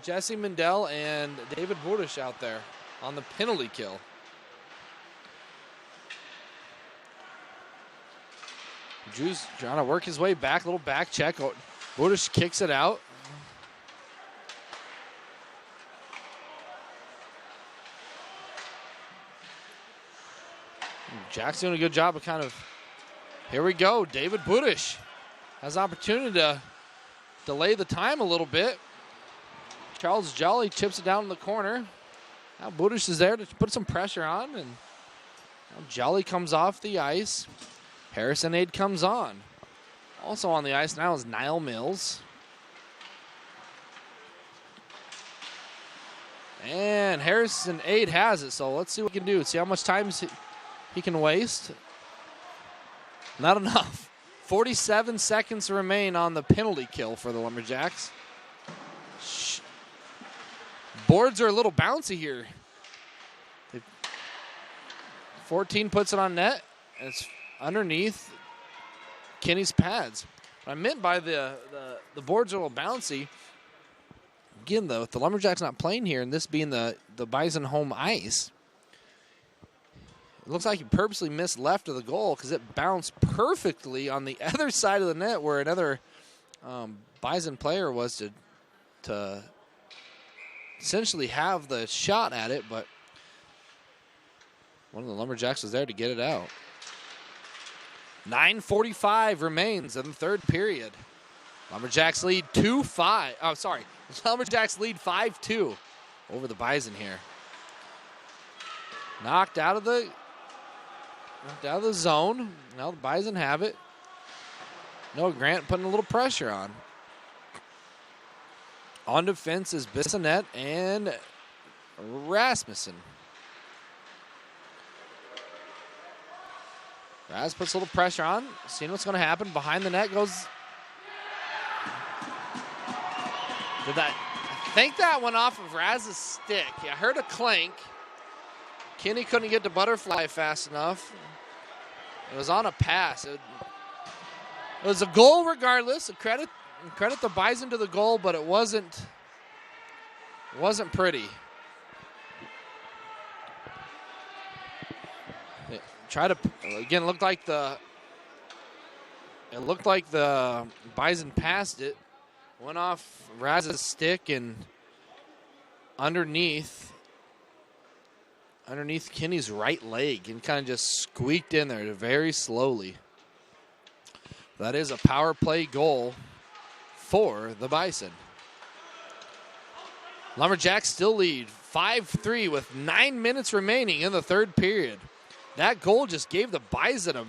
Speaker 1: Jesse Mindell, and David Budish out there on the penalty kill. Drew's trying to work his way back, little back check. Budish kicks it out. Jack's doing a good job of here we go. David Budish has opportunity to delay the time a little bit. Charles Jolly chips it down in the corner. Now Budish is there to put some pressure on, and now Jolly comes off the ice. Harrison Aid comes on. Also on the ice now is Niall Mills. And Harrison Aid has it, so let's see what he can do. See how much time he can waste. Not enough. 47 seconds remain on the penalty kill for the Lumberjacks. Boards are a little bouncy here. 14 puts it on net. It's underneath Kenny's pads. What I meant by the boards are a little bouncy. Again, though, with the Lumberjacks not playing here and this being the Bison home ice, it looks like he purposely missed left of the goal because it bounced perfectly on the other side of the net where another Bison player was to essentially have the shot at it, but one of the Lumberjacks was there to get it out. 9:45 remains in the third period. Lumberjacks lead 2-5. Oh, sorry. Lumberjacks lead 5-2 over the Bison here. Knocked out of the zone. Now the Bison have it. Noah Grant putting a little pressure on. On defense is Bissonette and Rasmussen. Raz puts a little pressure on. Seeing what's going to happen. Behind the net goes. I think that went off of Raz's stick. I heard a clank. Kenny couldn't get to butterfly fast enough. It was on a pass. It was a goal regardless. Credit the Bison to the goal, but it wasn't pretty. It looked like the Bison passed it. Went off Raz's stick and underneath Kenny's right leg and kind of just squeaked in there very slowly. That is a power play goal for the Bison. Lumberjacks still lead 5-3 with 9 minutes remaining in the third period. That goal just gave the Bison a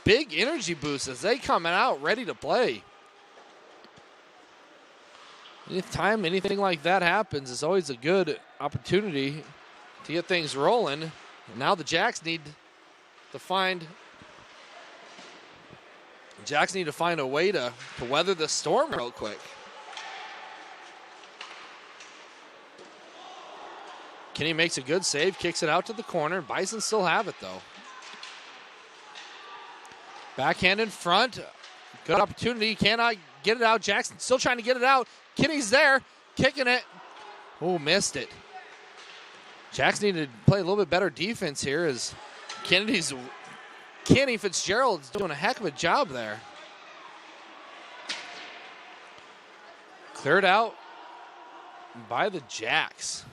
Speaker 1: big energy boost as they come out ready to play. Anytime anything like that happens, it's always a good opportunity to get things rolling. And now the Jacks need to find a way to weather the storm real quick. Kenny makes a good save, kicks it out to the corner. Bison still have it, though. Backhand in front. Good opportunity. Cannot get it out. Jackson still trying to get it out. Kenny's there, kicking it. Oh, missed it. Jackson needed to play a little bit better defense here as Kenny Fitzgerald's doing a heck of a job there. Cleared out by the Jacks.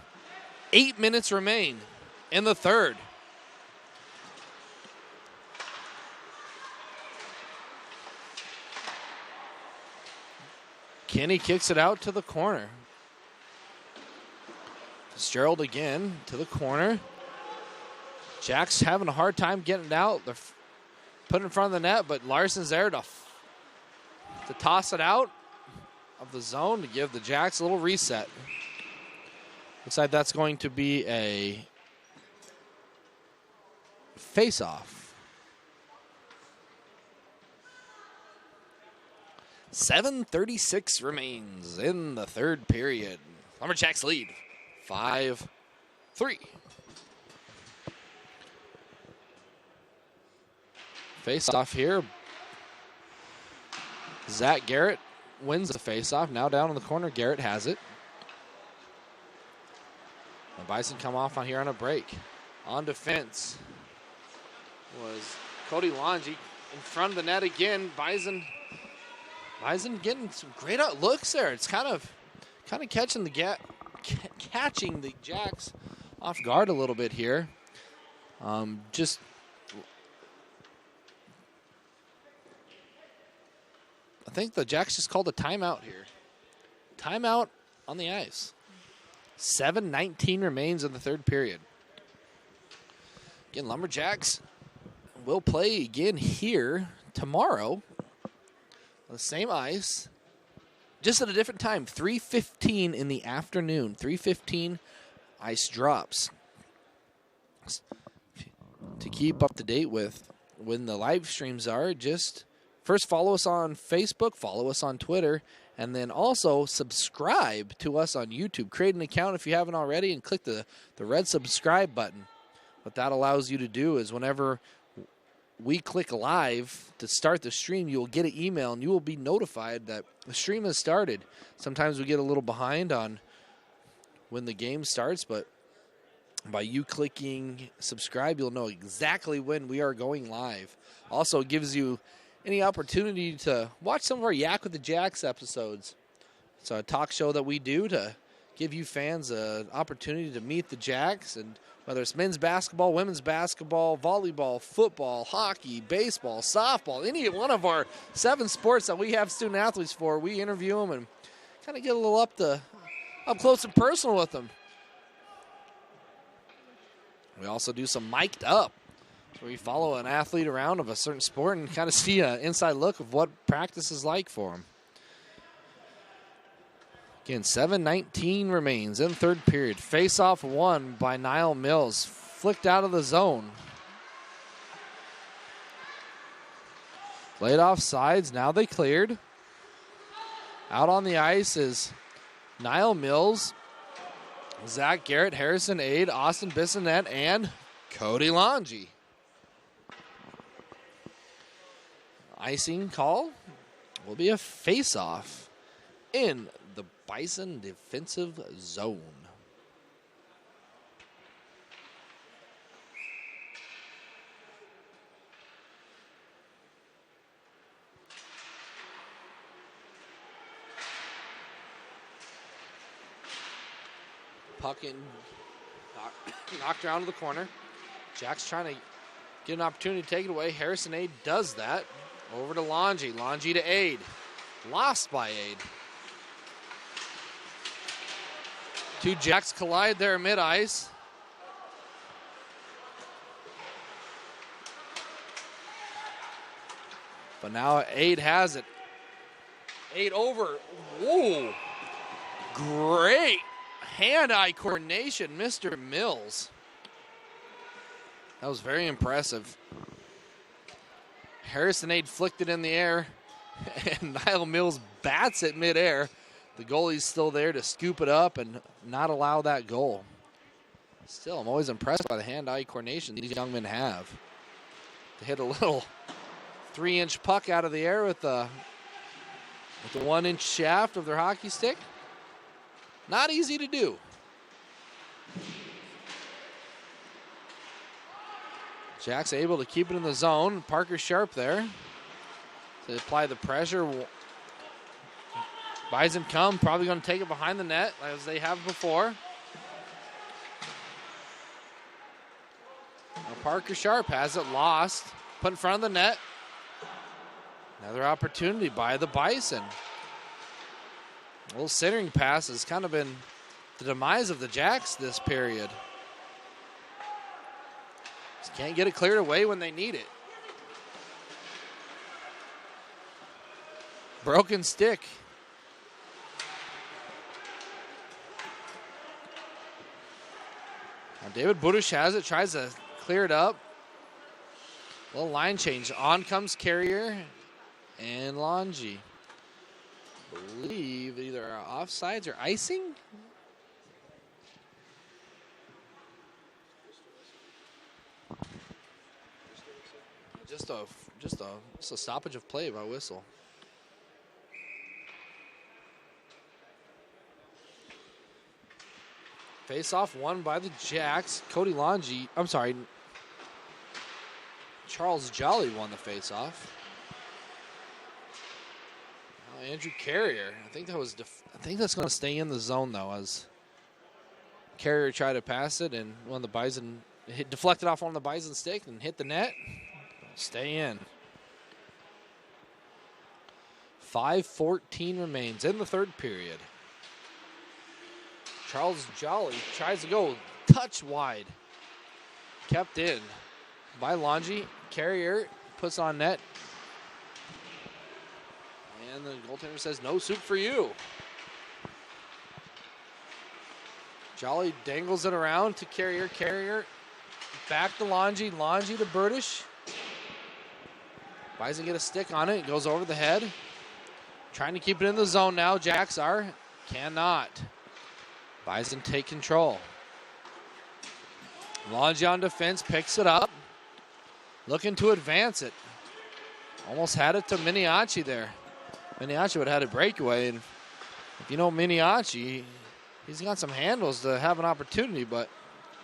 Speaker 1: 8 minutes remain in the third. Kenny kicks it out to the corner. Fitzgerald again to the corner. Jack's having a hard time getting it out. They're put in front of the net, but Larson's there to toss it out of the zone to give the Jacks a little reset. Looks like that's going to be a face-off. 7:36 remains in the third period. Lumberjacks lead 5-3. Face-off here. Zach Garrett wins the face-off. Now down in the corner, Garrett has it. The Bison come off on here on a break. On defense was Cody Longy in front of the net again. Bison getting some great looks there. It's kind of catching the Jacks off guard a little bit here. I think the Jacks just called a timeout here. Timeout on the ice. 7:19 remains in the third period. Again, Lumberjacks will play again here tomorrow on the same ice, just at a different time, 3:15 in the afternoon. 3:15 ice drops. To keep up to date with when the live streams are, just first follow us on Facebook, follow us on Twitter, and then also subscribe to us on YouTube. Create an account if you haven't already and click the red subscribe button. What that allows you to do is whenever we click live to start the stream, you'll get an email and you will be notified that the stream has started. Sometimes we get a little behind on when the game starts, but by you clicking subscribe, you'll know exactly when we are going live. Also, it gives you any opportunity to watch some of our Yak with the Jacks episodes. It's a talk show that we do to give you fans an opportunity to meet the Jacks, and whether it's men's basketball, women's basketball, volleyball, football, hockey, baseball, softball, any one of our 7 sports that we have student athletes for, we interview them and kind of get a little up close and personal with them. We also do some mic'd up, where we follow an athlete around of a certain sport and kind of see an inside look of what practice is like for them. Again, 7:19 remains in third period. Face-off won by Niall Mills. Flicked out of the zone. Played off sides. Now they cleared. Out on the ice is Niall Mills, Zach Garrett, Harrison Aid, Austin Bissonette, and Cody Longy. Icing call will be a face-off in the Bison defensive zone. Puck in, knocked around to the corner. Jack's trying to get an opportunity to take it away. Harrison Aid does that. Over to Longy. Longy to Aid. Lost by Aid. 2 Jacks collide there mid-ice. But now Aid has it. Aid over. Whoa. Great hand-eye coordination, Mr. Mills. That was very impressive. Harrison Aid flicked it in the air, and Niall Mills bats it midair. The goalie's still there to scoop it up and not allow that goal. Still, I'm always impressed by the hand-eye coordination these young men have. To hit a little 3-inch puck out of the air with the 1-inch shaft of their hockey stick. Not easy to do. Jack's able to keep it in the zone. Parker Sharp there to apply the pressure. Bison come, probably going to take it behind the net as they have before. Now Parker Sharp has it lost, put in front of the net. Another opportunity by the Bison. A little centering pass has kind of been the demise of the Jacks this period. Just can't get it cleared away when they need it. Broken stick. Now David Budish has it, tries to clear it up. Little line change. On comes Carrier and Longy. Believe either offsides or icing. Just a stoppage of play by whistle. Face off won by the Jacks. Cody Longy, I'm sorry, Charles Jolly won the face off. Andrew Carrier, I think that's going to stay in the zone though, as Carrier tried to pass it and one of the Bison deflected off on the Bison stick and hit the net. Stay in. 5:14 remains in the third period. Charles Jolly tries to go touch wide. Kept in by Longy. Carrier puts on net. And the goaltender says, no soup for you. Jolly dangles it around to Carrier. Carrier back to Longy. Longy to Burdish. Bison get a stick on it. It goes over the head. Trying to keep it in the zone now. Jacks are. Cannot. Bison take control. Longy on defense. Picks it up. Looking to advance it. Almost had it to Miniachi there. Miniachi would have had a breakaway. And if you know Miniachi, he's got some handles to have an opportunity, but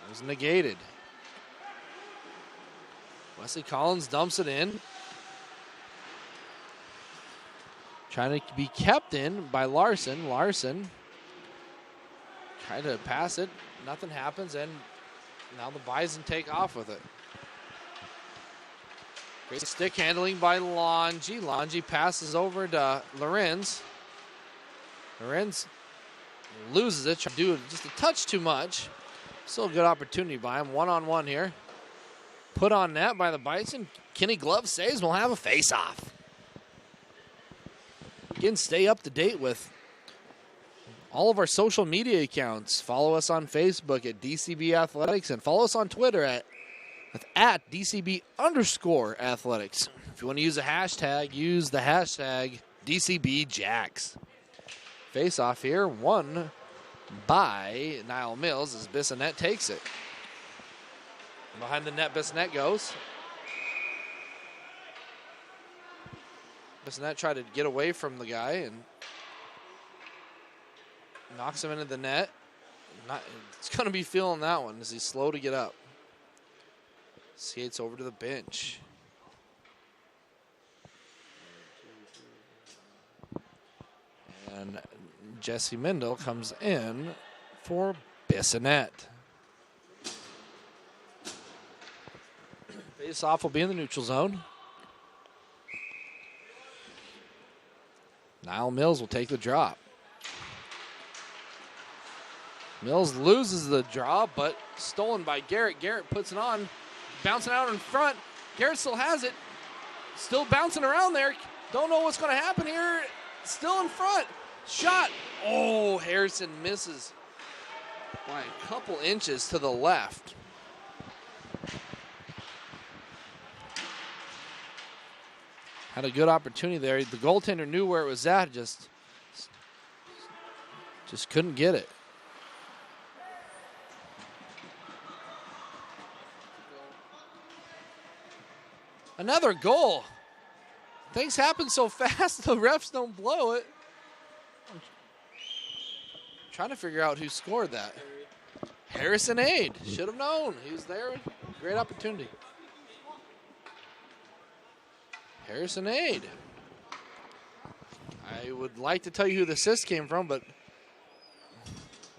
Speaker 1: it was negated. Wesley Collins dumps it in. Trying to be kept in by Larson. Larson trying to pass it. Nothing happens, and now the Bison take off with it. Great stick handling by Longy. Longy passes over to Lorenz. Lorenz loses it. Trying to do just a touch too much. Still a good opportunity by him. One-on-one here. Put on net by the Bison. Kenny Glove saves. We'll have a face-off. Again, stay up to date with all of our social media accounts. Follow us on Facebook at DCB Athletics and follow us on Twitter at DCB_athletics. If you want to use a hashtag, use the hashtag DCBJacks. Face off here, won by Niall Mills as Bissonnette takes it. Behind the net, Bissonnette goes. Bissonnette tried to get away from the guy and knocks him into the net. It's going to be feeling that one as he's slow to get up. Skates over to the bench. And Jesse Mendel comes in for Bissonnette. Face-off will be in the neutral zone. Niall Mills will take the drop. Mills loses the draw, but stolen by Garrett. Garrett puts it on. Bouncing out in front. Garrett still has it. Still bouncing around there. Don't know what's going to happen here. Still in front. Shot. Oh, Harrison misses by a couple inches to the left. Had a good opportunity there. The goaltender knew where it was at. Just couldn't get it. Another goal. Things happen so fast, the refs don't blow it. I'm trying to figure out who scored that. Harrison Aid. Should have known. He was there. Great opportunity. Harrison Aid. I would like to tell you who the assist came from, but like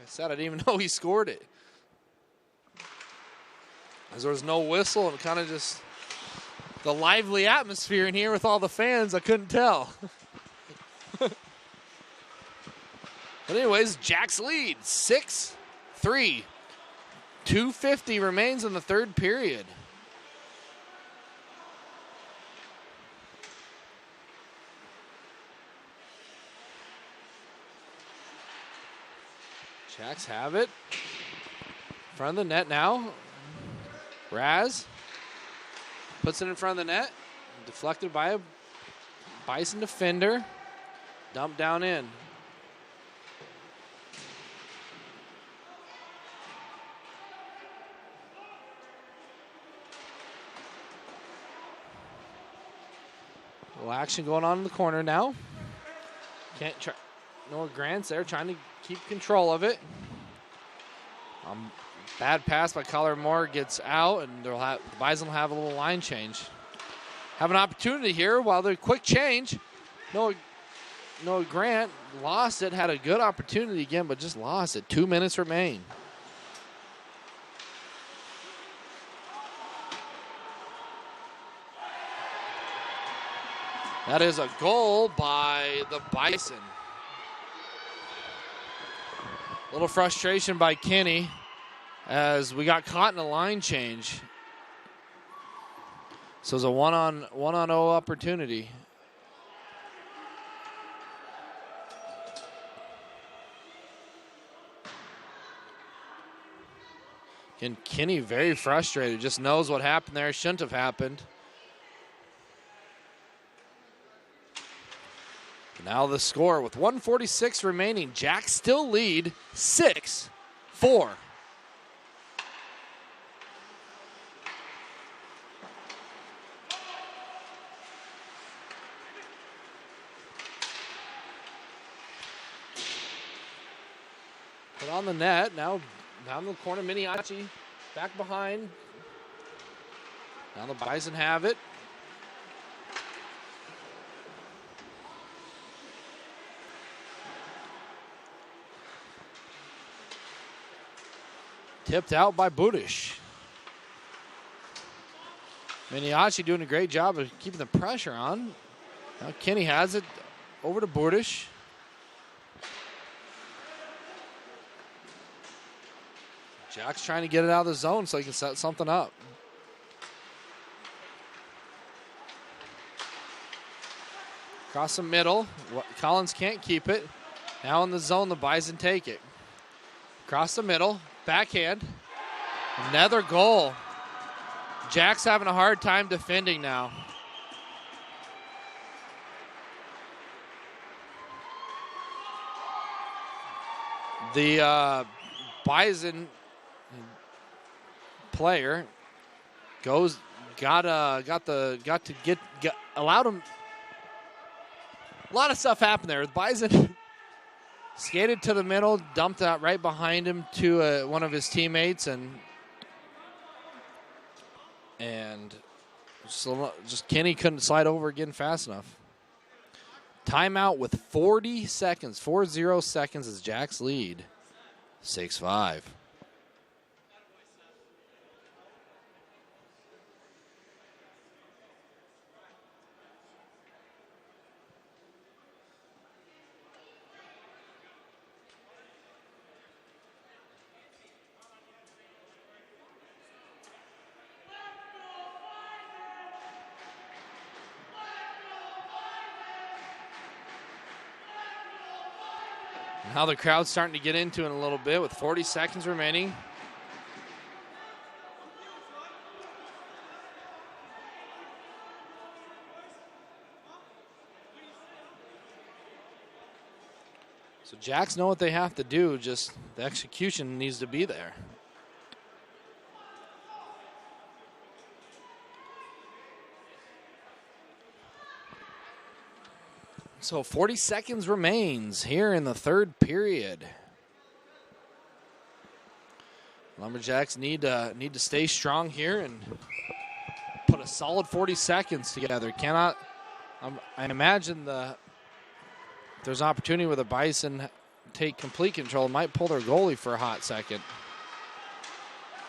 Speaker 1: I said, I didn't even know he scored it. As there was no whistle and kind of just the lively atmosphere in here with all the fans, I couldn't tell. But anyways, Jacks lead 6-3. 2:50 remains in the third period. Jacks have it. In front of the net now. Raz puts it in front of the net. Deflected by a Bison defender. Dumped down in. A little action going on in the corner now. Can't try. Noah Grant's there trying to keep control of it. Bad pass by Collar Moore gets out, and the Bison will have a little line change. Have an opportunity here while the quick change. Noah Grant lost it, had a good opportunity again, but just lost it. 2 minutes remain. That is a goal by the Bison. A little frustration by Kenny as we got caught in a line change. So it's a one-on-0 opportunity. And Kenny very frustrated, just knows what happened there, shouldn't have happened. Now the score with 1:46 remaining. Jacks still lead 6-4. Put on the net. Now down the corner, Miniachi back behind. Now the Bison have it. Tipped out by Budish. Miniachi doing a great job of keeping the pressure on. Now Kenny has it over to Budish. Jack's trying to get it out of the zone so he can set something up. Across the middle. Collins can't keep it. Now in the zone, the Bison take it. Across the middle. Backhand. Another goal. Jack's having a hard time defending now. The Bison player allowed him. A lot of stuff happened there. The Bison skated to the middle, dumped out right behind him to one of his teammates, and just Kenny couldn't slide over again fast enough. Timeout with 40 seconds as Jacks lead 6-5. Now the crowd's starting to get into it a little bit with 40 seconds remaining. So Jacks know what they have to do, just the execution needs to be there. So 40 seconds remains here in the third period. Lumberjacks need to stay strong here and put a solid 40 seconds together. I imagine if there's an opportunity where the Bison take complete control, might pull their goalie for a hot second.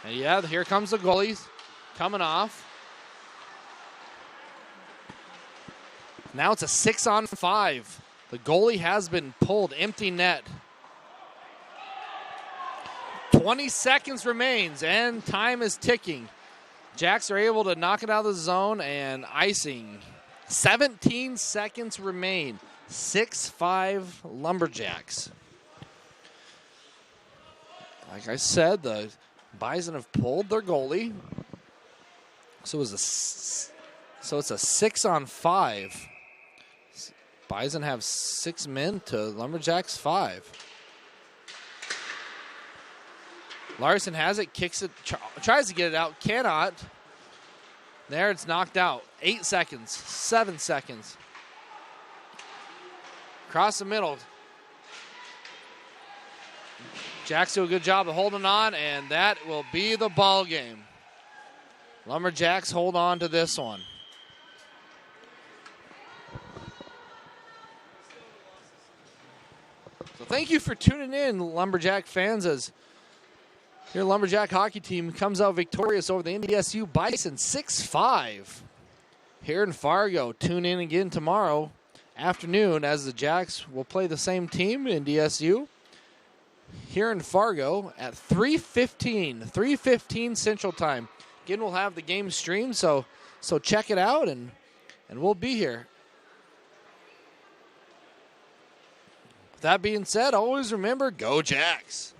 Speaker 1: And yeah, here comes the goalies coming off. Now it's a 6-on-5. The goalie has been pulled, empty net. 20 seconds remains, and time is ticking. Jacks are able to knock it out of the zone and icing. 17 seconds remain. 6-5 Lumberjacks. Like I said, the Bison have pulled their goalie. So it's a 6-on-5. Bison have 6 men to Lumberjacks 5. Larson has it, kicks it, tries to get it out, cannot. There, it's knocked out. 8 seconds, 7 seconds. Across the middle. Jacks do a good job of holding on, and that will be the ball game. Lumberjacks hold on to this one. So thank you for tuning in, Lumberjack fans, as your Lumberjack hockey team comes out victorious over the NDSU Bison 6-5 here in Fargo. Tune in again tomorrow afternoon as the Jacks will play the same team, NDSU, here in Fargo at 3:15 Central Time. Again, we'll have the game streamed, so check it out, and we'll be here. With that being said, always remember, go Jacks.